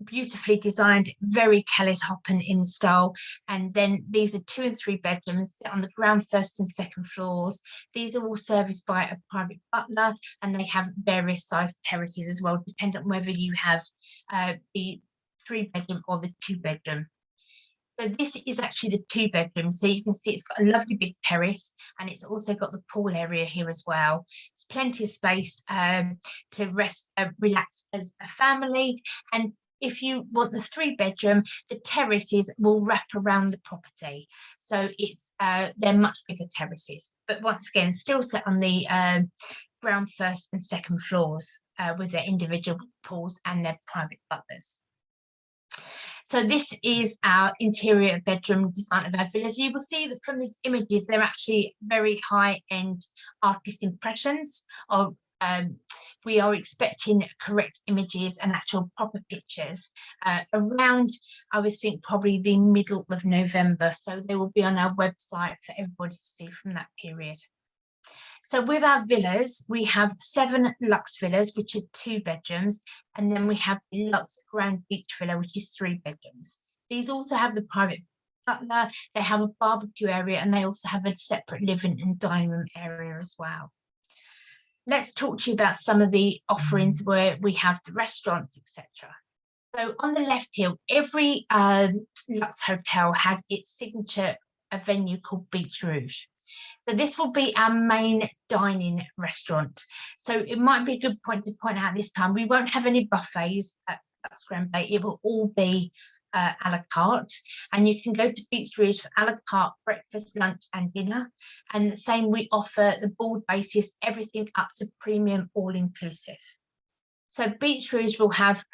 beautifully designed, very Kelly Hoppen in style. And then these are 2 and 3 bedrooms on the ground, first and second floors. These are all serviced by a private butler, and they have various sized terraces as well, depending on whether you have the 3-bedroom or the 2-bedroom. So this is actually the 2-bedroom. So you can see it's got a lovely big terrace, and it's also got the pool area here as well. There's plenty of space to rest, relax as a family. And if you want the 3-bedroom, the terraces will wrap around the property. So it's they're much bigger terraces. But once again, still set on the ground, first and second floors with their individual pools and their private butlers. So this is our interior bedroom design of our villas. You will see that from these images, they're actually very high-end artist impressions of we are expecting correct images and actual proper pictures around, I would think, probably the middle of November. So they will be on our website for everybody to see from that period. So with our villas, we have 7 luxe villas, which are 2 bedrooms, and then we have the LUX Grand Beach Villa, which is 3 bedrooms. These also have the private butler, they have a barbecue area, and they also have a separate living and dining room area as well. Let's talk to you about some of the offerings where we have the restaurants, etc. So on the left here, every Lux hotel has its signature venue called Beach Rouge. So this will be our main dining restaurant. So it might be a good point to point out this time, we won't have any buffets at LUX Grand Baie. It will all be a la carte, and you can go to Beach Rouge for a la carte breakfast, lunch and dinner. And the same, we offer the board basis, everything up to premium all inclusive. So Beach Rouge will have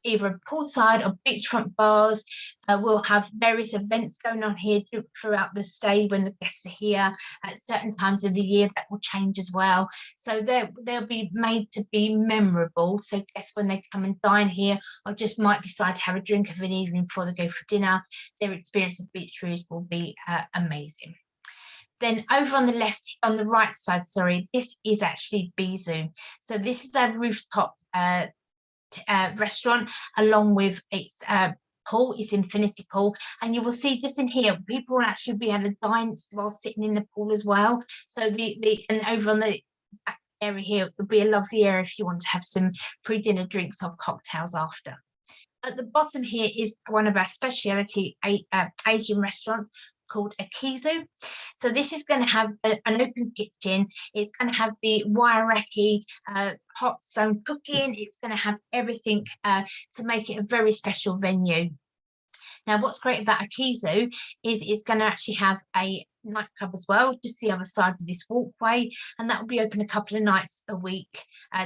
either a poolside or beachfront bars. We'll have various events going on here throughout the stay when the guests are here. At certain times of the year, that will change as well. So they'll be made to be memorable. So guests, when they come and dine here, or just might decide to have a drink of an evening before they go for dinner, their experience of Beach Rouge will be amazing. Then over on the left, on the right side, sorry, this is actually Bizou. So this is their rooftop restaurant, along with its pool, its infinity pool. And you will see just in here, people will actually be able to dine while sitting in the pool as well. So and over on the back area here, it would be a lovely area if you want to have some pre-dinner drinks or cocktails after. At the bottom here is one of our specialty Asian restaurants called Akizu. So this is going to have an open kitchen. It's going to have the Wairaki hot stone cooking. It's going to have everything to make it a very special venue. Now, what's great about Akizu is it's going to actually have a nightclub as well, just the other side of this walkway, and that will be open a couple of nights a week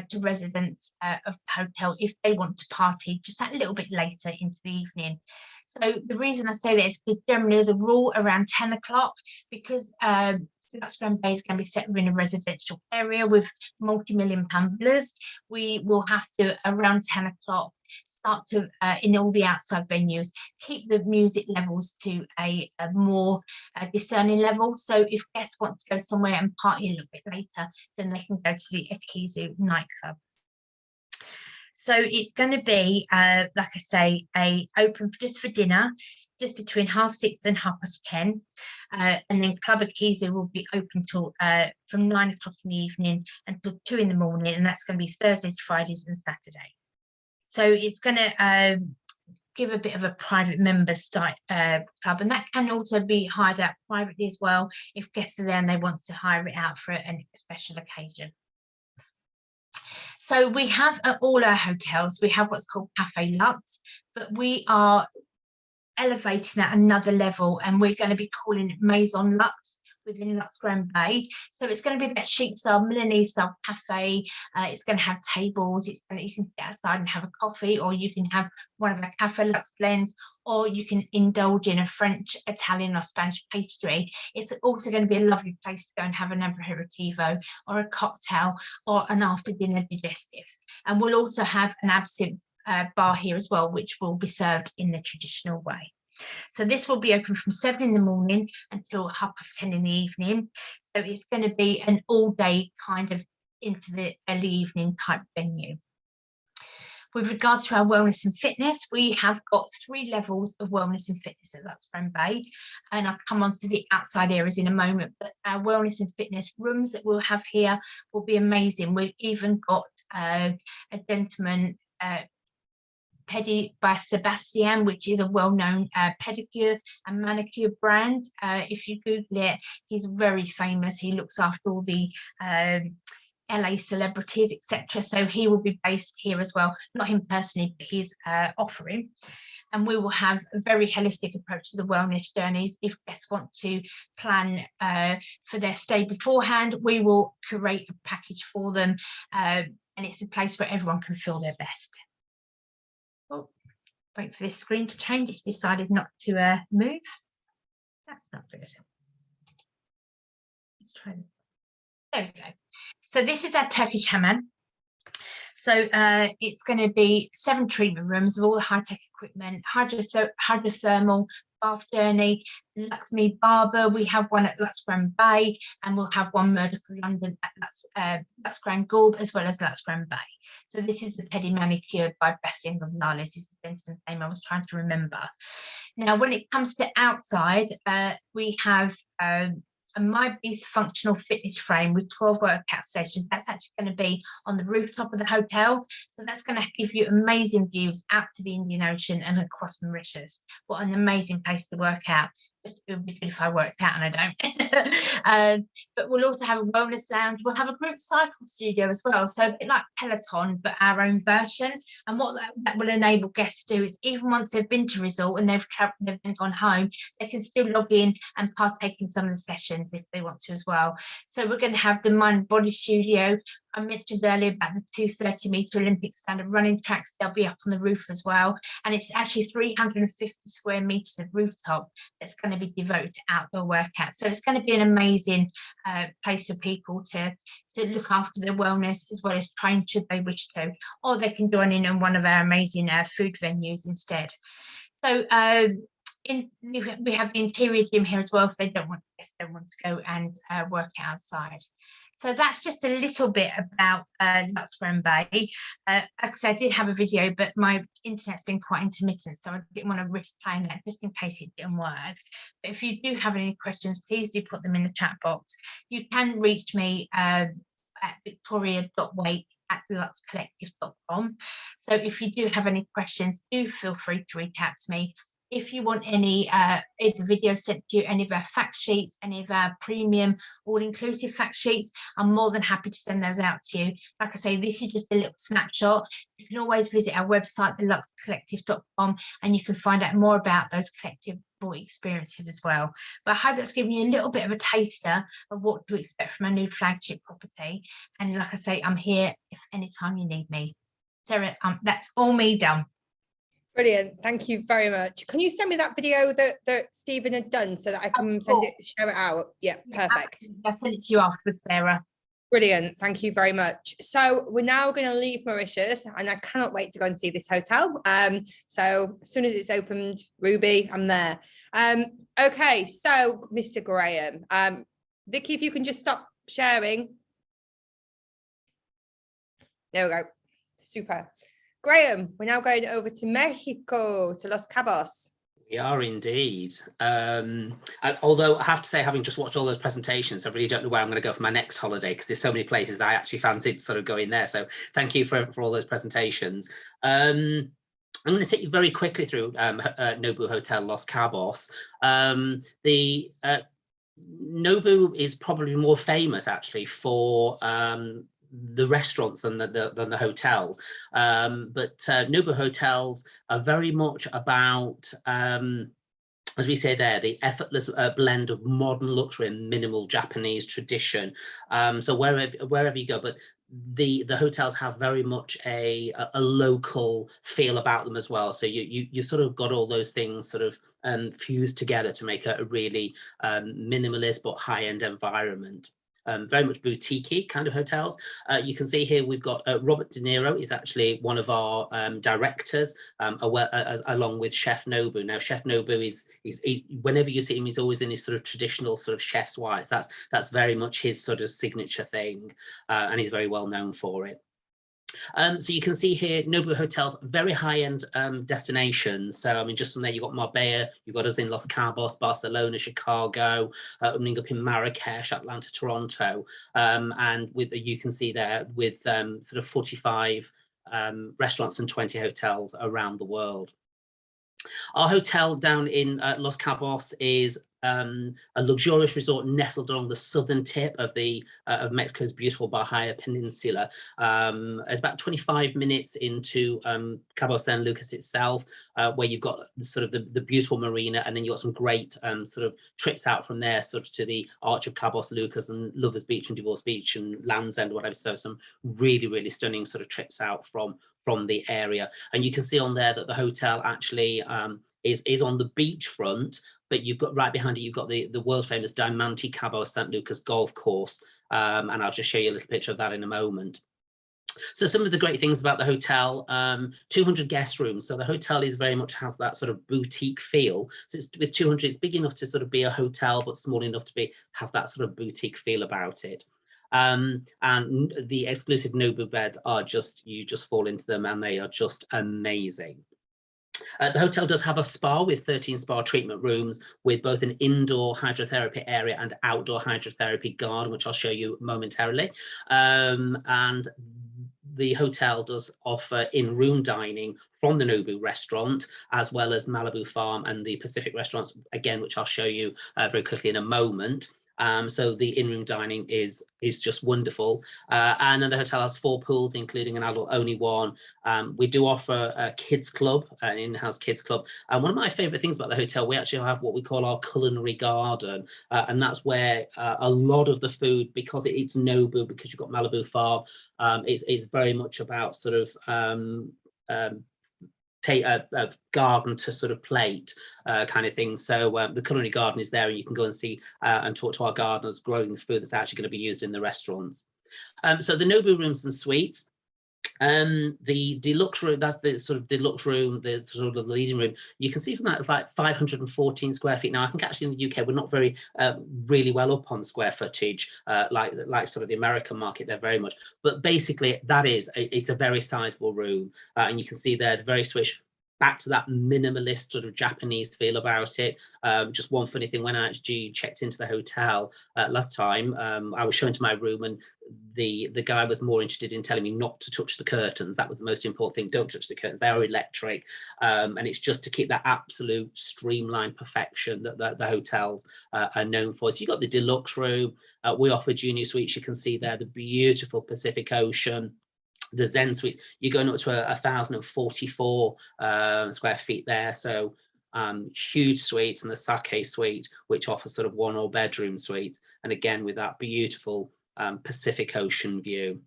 to residents of the hotel if they want to party just that little bit later into the evening. So the reason I say that is because generally there's a rule around 10 o'clock, because LUX Grand Baie is going to be set within a residential area with multi-million-pound villas. We will have to, around 10 o'clock, start to, in all the outside venues, keep the music levels to a more discerning level. So if guests want to go somewhere and party a little bit later, then they can go to the Akizu nightclub. So it's going to be, like I say, open just for dinner, just between 6:30 and 10:30. And then Club Akizu will be open till from 9 o'clock in the evening until 2 in the morning, and that's going to be Thursdays, Fridays and Saturday. So it's going to give a bit of a private members club, and that can also be hired out privately as well if guests are there and they want to hire it out for a special occasion. So we have at all our hotels, we have what's called Cafe Lux, but we are elevating at another level, and we're going to be calling it Maison Lux within LUX Grand Baie. So it's going to be that chic style, Milanese style cafe. It's going to have tables. It's going to, you can sit outside and have a coffee, or you can have one of our Cafe Lux blends, or you can indulge in a French, Italian or Spanish pastry. It's also going to be a lovely place to go and have an aperitivo or a cocktail or an after dinner digestive. And we'll also have an absinthe bar here as well, which will be served in the traditional way. So this will be open from 7 in the morning until 10:30 in the evening. So it's going to be an all-day kind of into the early evening type venue. With regards to our wellness and fitness, we have got 3 levels of wellness and fitness at LUX Grand Baie, and I'll come on to the outside areas in a moment, but our wellness and fitness rooms that we'll have here will be amazing. We've even got a gentleman, Pedi by Sebastian, which is a well-known pedicure and manicure brand. If you Google it, he's very famous. He looks after all the LA celebrities, etc. So he will be based here as well. Not him personally, but he's offering. And we will have a very holistic approach to the wellness journeys. If guests want to plan for their stay beforehand, we will curate a package for them. And it's a place where everyone can feel their best. Oh, wait for this screen to change. It's decided not to move. That's not good. Let's try this. There we go. So this is our Turkish hamam. So it's going to be 7 treatment rooms with all the high-tech equipment, hydrothermal, bath journey, LUX Me Barber. We have one at LUX Grand Baie, and we'll have one Medical London at LUX Grand Baie, as well as LUX Grand Baie. So this is the Pedi Manicure by Bastian Gonzalez, is the gentleman's name I was trying to remember. Now, when it comes to outside, we have a My Beast functional fitness frame with 12 workout sessions. That's actually going to be on the rooftop of the hotel. So that's going to give you amazing views out to the Indian Ocean and across Mauritius. What an amazing place to work out. Just, it would be good if I worked out and I don't. But we'll also have a wellness lounge. We'll have a group cycle studio as well. So a bit like Peloton, but our own version. And what that will enable guests to do is, even once they've been to resort and they've traveled, they've then gone home, they can still log in and partake in some of the sessions if they want to as well. So we're going to have the Mind Body Studio. I mentioned earlier about the 230-meter Olympic standard running tracks. They'll be up on the roof as well. And it's actually 350 square meters of rooftop that's going to be devoted to outdoor workouts. So it's going to be an amazing place for people to look after their wellness as well as train should they wish to, or they can join in on one of our amazing food venues instead. So we have the interior gym here as well if they don't want to go and work outside. So that's just a little bit about LUX Grand Baie. Like I said, I did have a video, but my internet's been quite intermittent, so I didn't want to risk playing that just in case it didn't work. But if you do have any questions, please do put them in the chat box. You can reach me at victoria.wait@luxcollective.com. So if you do have any questions, do feel free to reach out to me. If you want any videos sent to you, any of our fact sheets, any of our premium all-inclusive fact sheets, I'm more than happy to send those out to you. Like I say, this is just a little snapshot. You can always visit our website, theluxcollective.com, and you can find out more about those collective experiences as well. But I hope that's given you a little bit of a taster of what to expect from our new flagship property. And like I say, I'm here if anytime you need me. Sarah, that's all me done. Brilliant. Thank you very much. Can you send me that video that Stephen had done so that I can share it out? Yeah, perfect. I'll send it to you afterwards, Sarah. Brilliant. Thank you very much. So we're now going to leave Mauritius, and I cannot wait to go and see this hotel. So as soon as it's opened, Ruby, I'm there. Okay, so Mr. Graham, Vicky, if you can just stop sharing. There we go. Super. Graham, we're now going over to Mexico, to Los Cabos. We are indeed. Although I have to say, having just watched all those presentations, I really don't know where I'm going to go for my next holiday, because there's so many places I actually fancied sort of going there. So thank you for all those presentations. I'm going to take you very quickly through Nobu Hotel Los Cabos. The Nobu is probably more famous actually for the restaurants than the hotels, but Nobu hotels are very much about, as we say there, the effortless blend of modern luxury and minimal Japanese tradition. So wherever you go, but the hotels have very much a local feel about them as well. So you sort of got all those things sort of fused together to make a really minimalist but high-end environment. very much boutique-y kind of hotels. You can see here we've got Robert De Niro is actually one of our directors, along with Chef Nobu. Now, Chef Nobu is whenever you see him, he's always in his sort of traditional sort of chef's whites. That's very much his sort of signature thing, and he's very well known for it. So you can see here, Nobu Hotels, very high-end destinations. So, I mean, just from there, you've got Marbella, you've got us in Los Cabos, Barcelona, Chicago, opening up in Marrakesh, Atlanta, Toronto. And you can see there with sort of 45 restaurants and 20 hotels around the world. Our hotel down in Los Cabos is a luxurious resort nestled along the southern tip of Mexico's beautiful Baja Peninsula. It's about 25 minutes into Cabo San Lucas itself, where you've got sort of the beautiful marina, and then you've got some great sort of trips out from there, sort of to the Arch of Cabos Lucas and Lovers Beach and Divorce Beach and Land's End, whatever. So some really, really stunning sort of trips out from the area. And you can see on there that the hotel actually is on the beachfront, but you've got right behind it, you've got the world famous Diamante Cabo San Lucas golf course. And I'll just show you a little picture of that in a moment. So some of the great things about the hotel, 200 guest rooms. So the hotel is very much has that sort of boutique feel. So it's with 200, it's big enough to sort of be a hotel, but small enough to have that sort of boutique feel about it. And the exclusive Nobu beds are you just fall into them, and they are just amazing. The hotel does have a spa with 13 spa treatment rooms with both an indoor hydrotherapy area and outdoor hydrotherapy garden, which I'll show you momentarily. And the hotel does offer in-room dining from the Nobu restaurant, as well as Malibu Farm and the Pacific restaurants, again, which I'll show you very quickly in a moment. So the in-room dining is just wonderful. And then the hotel has 4 pools, including an adult-only one. We do offer a kids club, an in-house kids club. And one of my favorite things about the hotel, we actually have what we call our culinary garden. And that's where a lot of the food, because it's Nobu, because you've got Malibu Farm, it's very much about sort of take a garden to sort of plate kind of thing. So the culinary garden is there, and you can go and see and talk to our gardeners growing the food that's actually going to be used in the restaurants. So the Nobu rooms and suites, the deluxe room, that's the sort of deluxe room, the sort of the leading room. You can see from that it's like 514 square feet. Now, I think actually in the UK, we're not very really well up on square footage, like sort of the American market, they're very much. But basically, it's a very sizable room. And you can see there, very switch back to that minimalist sort of Japanese feel about it. Just one funny thing, when I actually checked into the hotel last time, I was shown to my room, and the guy was more interested in telling me not to touch the curtains. That was the most important thing. Don't touch the curtains, they are electric. And it's just to keep that absolute streamlined perfection that the hotels are known for. So you've got the deluxe room. We offer junior suites. You can see there the beautiful Pacific Ocean. The Zen suites, you're going up to 1,044 square feet there. So huge suites, and the Sake suite, which offers sort of 1 or bedroom suites. And again, with that beautiful Pacific Ocean view.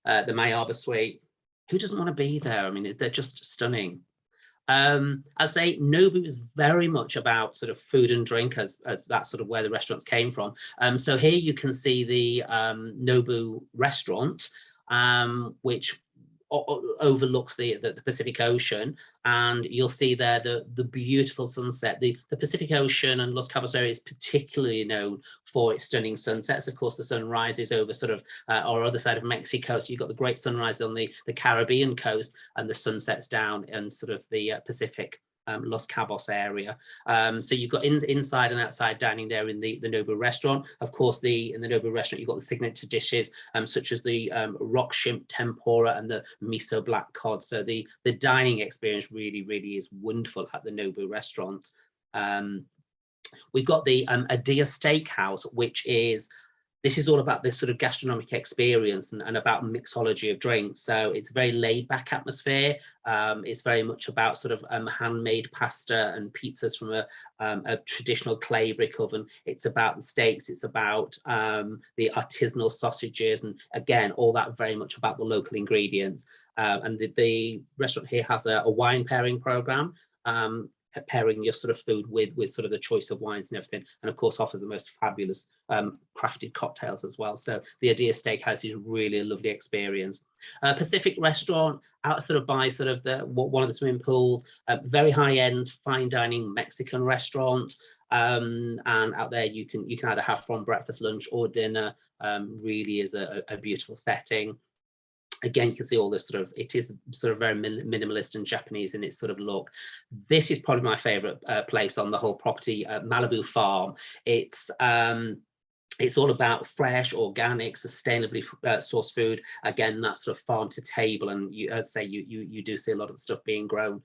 The Mayaba suite, who doesn't want to be there? I mean, they're just stunning. I say Nobu is very much about sort of food and drink, as that's sort of where the restaurants came from. So here you can see the Nobu restaurant, which overlooks the Pacific Ocean, and you'll see there the beautiful sunset. The Pacific Ocean and Los Cabos area is particularly known for its stunning sunsets. Of course, the sun rises over sort of our other side of Mexico, so you've got the great sunrise on the Caribbean coast, and the sunsets down in sort of the Pacific Los Cabos area. So you've got inside and outside dining there in the Nobu restaurant. Of course, in the Nobu restaurant, you've got the signature dishes such as the rock shrimp tempura and the miso black cod. So the dining experience really, really is wonderful at the Nobu restaurant. We've got the Adia Steakhouse, which is this is all about this sort of gastronomic experience and about mixology of drinks. So it's a very laid back atmosphere. It's very much about sort of handmade pasta and pizzas from a traditional clay brick oven. It's about the steaks. It's about the artisanal sausages. And again, all that very much about the local ingredients. And the restaurant here has a wine pairing program. pairing your sort of food with sort of the choice of wines and everything, and of course offers the most fabulous crafted cocktails as well. So the Adia Steakhouse is really a lovely experience. Pacific Restaurant out sort of by sort of one of the swimming pools, very high-end fine dining Mexican restaurant, and out there you can either have from breakfast, lunch or dinner. Really is a beautiful setting. Again, you can see all this sort of, it is sort of very minimalist and Japanese in its sort of look. This is probably my favorite place on the whole property, Malibu Farm. It's all about fresh, organic, sustainably sourced food. Again, that sort of farm to table, and you say you do see a lot of the stuff being grown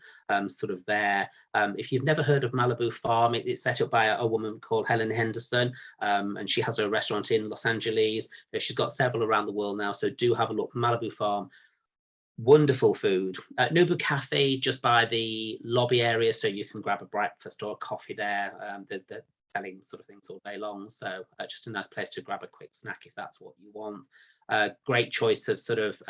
sort of there. If you've never heard of Malibu Farm, it's set up by a woman called Helen Henderson, and she has a restaurant in Los Angeles. She's got several around the world now, so do have a look. Malibu Farm. Wonderful food. Nobu Cafe just by the lobby area, so you can grab a breakfast or a coffee there. They're selling sort of things all day long, so just a nice place to grab a quick snack if that's what you want. Great choice of sort of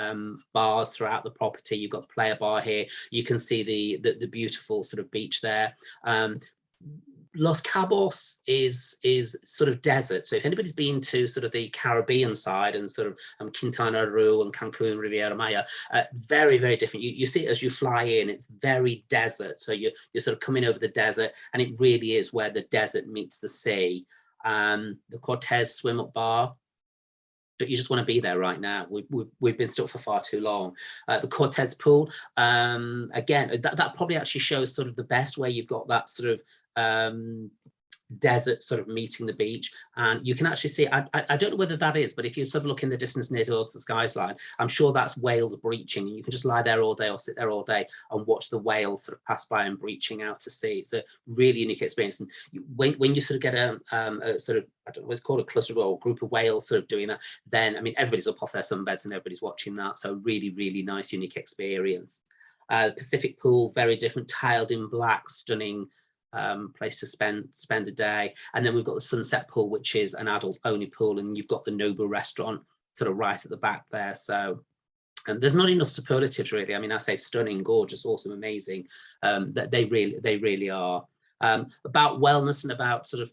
bars throughout the property. You've got the Player Bar here. You can see the beautiful sort of beach there. Los Cabos is sort of desert. So if anybody's been to sort of the Caribbean side and sort of Quintana Roo and Cancun, Riviera Maya, very, very different. You see it as you fly in, it's very desert. So you're sort of coming over the desert, and it really is where the desert meets the sea. The Cortez Swim Up Bar, but you just want to be there right now. We've been stuck for far too long. The Cortez Pool, again, that probably actually shows sort of the best, where you've got that sort of desert sort of meeting the beach, and you can actually see, I don't know whether that is, but if you sort of look in the distance near towards the skyline, I'm sure that's whales breaching, and you can just lie there all day or sit there all day and watch the whales sort of pass by and breaching out to sea. It's a really unique experience, and when you sort of get a sort of, I don't know what it's called, a cluster or a group of whales sort of doing that, then I mean everybody's up off their sunbeds and everybody's watching that. So really, really nice, unique experience. Pacific Pool, very different, tiled in black, stunning place to spend a day. And then we've got the Sunset Pool, which is an adult only pool, and you've got the Nobu restaurant sort of right at the back there. So there's not enough superlatives really. I mean, I say stunning, gorgeous, awesome, amazing. That they really are. About wellness and about sort of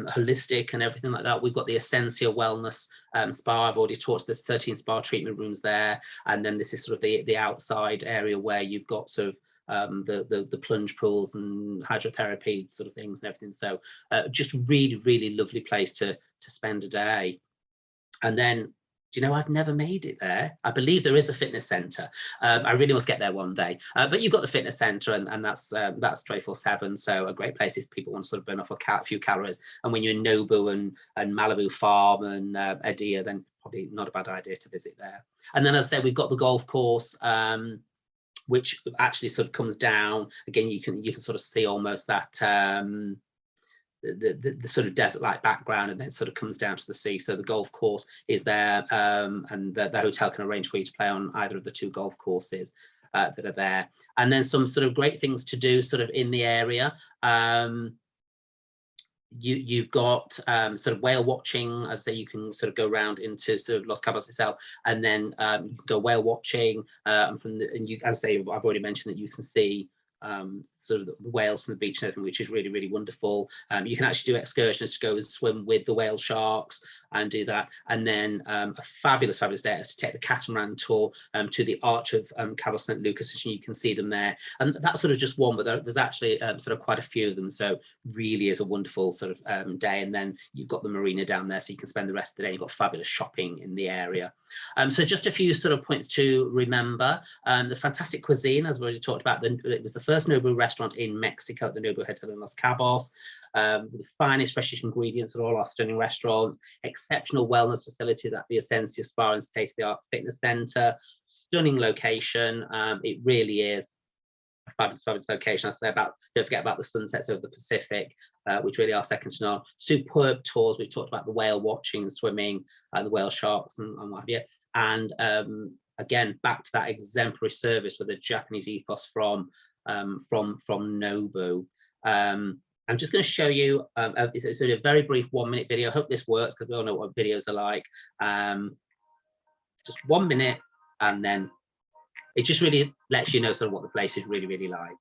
holistic and everything like that, we've got the Essentia Wellness Spa. I've already talked, there's 13 spa treatment rooms there, and then this is sort of the outside area where you've got sort of the plunge pools and hydrotherapy sort of things and everything. So just really, really lovely place to spend a day. And then, do you know, I've never made it there. I believe there is a fitness center. I really must get there one day. But you've got the fitness center, and that's 24/7. So a great place if people want to sort of burn off a few calories. And when you're in Nobu and Malibu Farm and Adia, then probably not a bad idea to visit there. And then, as I said, we've got the golf course, which actually sort of comes down. Again, you can sort of see almost that the sort of desert-like background, and then sort of comes down to the sea. So the golf course is there, and the hotel can arrange for you to play on either of the two golf courses that are there. And then some sort of great things to do sort of in the area. You've got sort of whale watching, as I say, you can sort of go around into sort of Los Cabos itself, and then you can go whale watching as I say, I've already mentioned that you can see sort of the whales from the beach and everything, which is really, really wonderful. You can actually do excursions to go and swim with the whale sharks and do that. And then a fabulous day is to take the catamaran tour to the Arch of Cabo St. Lucas, and you can see them there. And that's sort of just one, but there's actually sort of quite a few of them. So really is a wonderful sort of day. And then you've got the marina down there, so you can spend the rest of the day. You've got fabulous shopping in the area. So just a few sort of points to remember. The fantastic cuisine, as we already talked about, it was the first Nobu restaurant in Mexico at the Nobu Hotel in Los Cabos. The finest, freshest ingredients at all our stunning restaurants, exceptional wellness facilities at the Essentia Spa and state-of-the-art fitness center, stunning location. It really is a fabulous location. I say don't forget about the sunsets over the Pacific, which really are second to none. Superb tours. We've talked about the whale watching, swimming, the whale sharks and what have you. And again, back to that exemplary service with the Japanese ethos from Nobu. I'm just going to show you it's a very brief 1-minute video. I hope this works because we all know what videos are like. Just 1 minute, and then it just really lets you know sort of what the place is really, really like.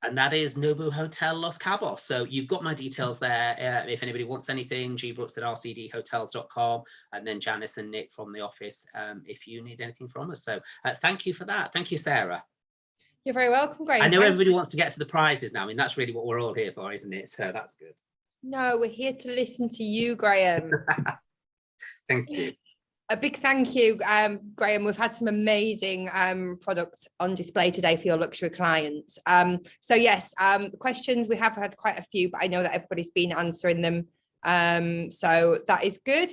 And that is Nobu Hotel Los Cabos. So you've got my details there. If anybody wants anything, gbrooks@rcdhotels.com, and then Janice and Nick from the office if you need anything from us. So thank you for that. Thank you, Sarah. You're very welcome, Graham. I know everybody wants to get to the prizes now. I mean, that's really what we're all here for, isn't it? So that's good. No, we're here to listen to you, Graham. Thank you. A big thank you, Graham. We've had some amazing products on display today for your luxury clients. So yes, questions, we have had quite a few, but I know that everybody's been answering them. So that is good.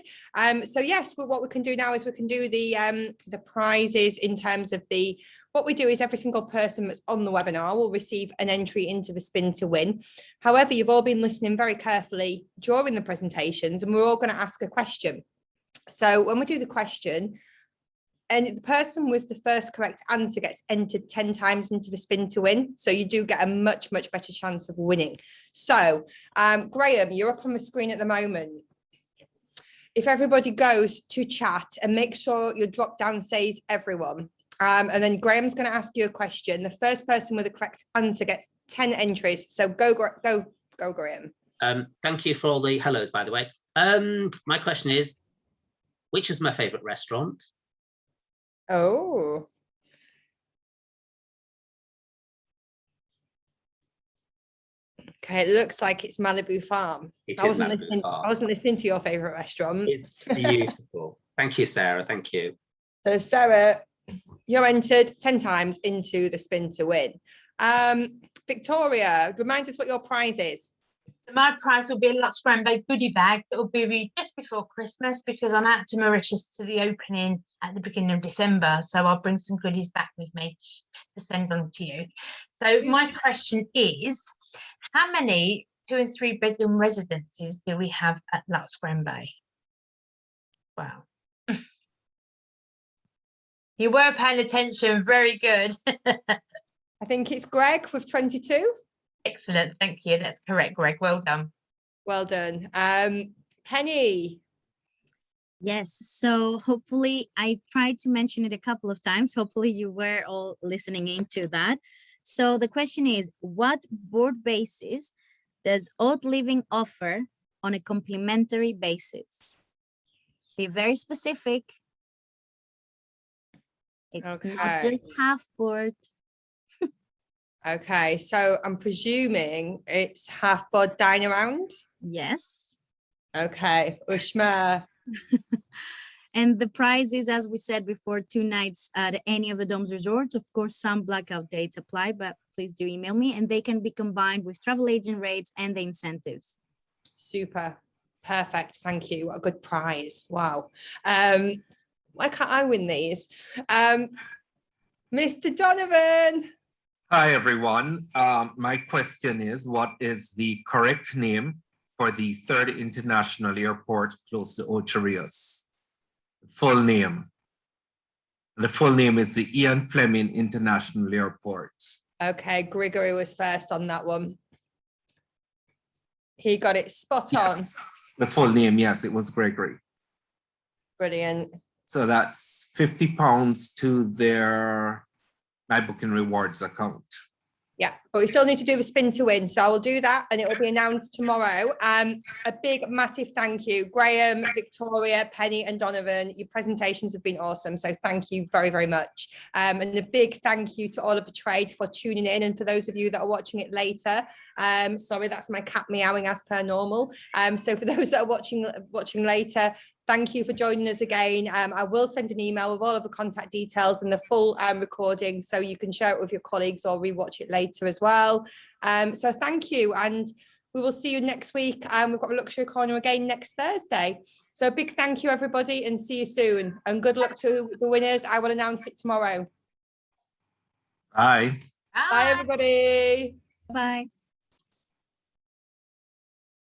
So yes, what we can do now is we can do the prizes in terms of what we do is every single person that's on the webinar will receive an entry into the spin to win. However, you've all been listening very carefully during the presentations, and we're all going to ask a question. So when we do the question, and the person with the first correct answer gets entered 10 times into the spin to win. So you do get a much, much better chance of winning. So Graham, you're up on the screen at the moment. If everybody goes to chat and make sure your drop down says everyone. And then Graham's going to ask you a question. The first person with the correct answer gets 10 entries. So go Graham. Thank you for all the hellos, by the way. My question is, which is my favorite restaurant? Oh. Okay, it looks like it's Malibu Farm. I wasn't listening to your favorite restaurant. It's beautiful. Thank you, Sarah. Thank you. So Sarah, you're entered 10 times into the spin to win. Victoria, remind us what your prize is. My prize will be a LUX Grand Baie goodie bag that will be just before Christmas, because I'm out to Mauritius to the opening at the beginning of December. So I'll bring some goodies back with me to send on to you. So my question is, how many 2- and 3-bedroom residences do we have at LUX Grand Baie? Wow. You were paying attention. Very good. I think it's Greg with 22. Excellent. Thank you. That's correct, Greg. Well done. Well done. Penny. Yes, so hopefully I tried to mention it a couple of times. Hopefully you were all listening into that. So the question is, what board basis does Odd Living offer on a complimentary basis? Be very specific. It's not just half board. Okay, so I'm presuming it's half board dine around? Yes. Okay, Ushma. And the prize is, as we said before, 2 nights at any of the Domes resorts. Of course, some blackout dates apply, but please do email me, and they can be combined with travel agent rates and the incentives. Super. Perfect. Thank you. What a good prize. Wow. Why can't I win these? Mr. Donovan. Hi, everyone. My question is, what is the correct name for the 3rd international airport close to Ocho Rios? Full name. The full name is the Ian Fleming International Airport. Okay, Gregory was first on that one. He got it spot on. The full name, yes, it was Gregory. Brilliant. So that's £50 to their My Booking Rewards account. Yeah, but we still need to do the spin to win. So I will do that and it will be announced tomorrow. A big, massive thank you, Graham, Victoria, Penny and Donovan. Your presentations have been awesome. So thank you very, very much. And a big thank you to all of the trade for tuning in. And for those of you that are watching it later, sorry, that's my cat meowing as per normal. So for those that are watching later, thank you for joining us again. I will send an email with all of the contact details and the full recording so you can share it with your colleagues or rewatch it later as well. So thank you, and we will see you next week. We've got a luxury corner again next Thursday. So a big thank you, everybody, and see you soon. And good luck to the winners. I will announce it tomorrow. Bye. Bye, everybody. Bye.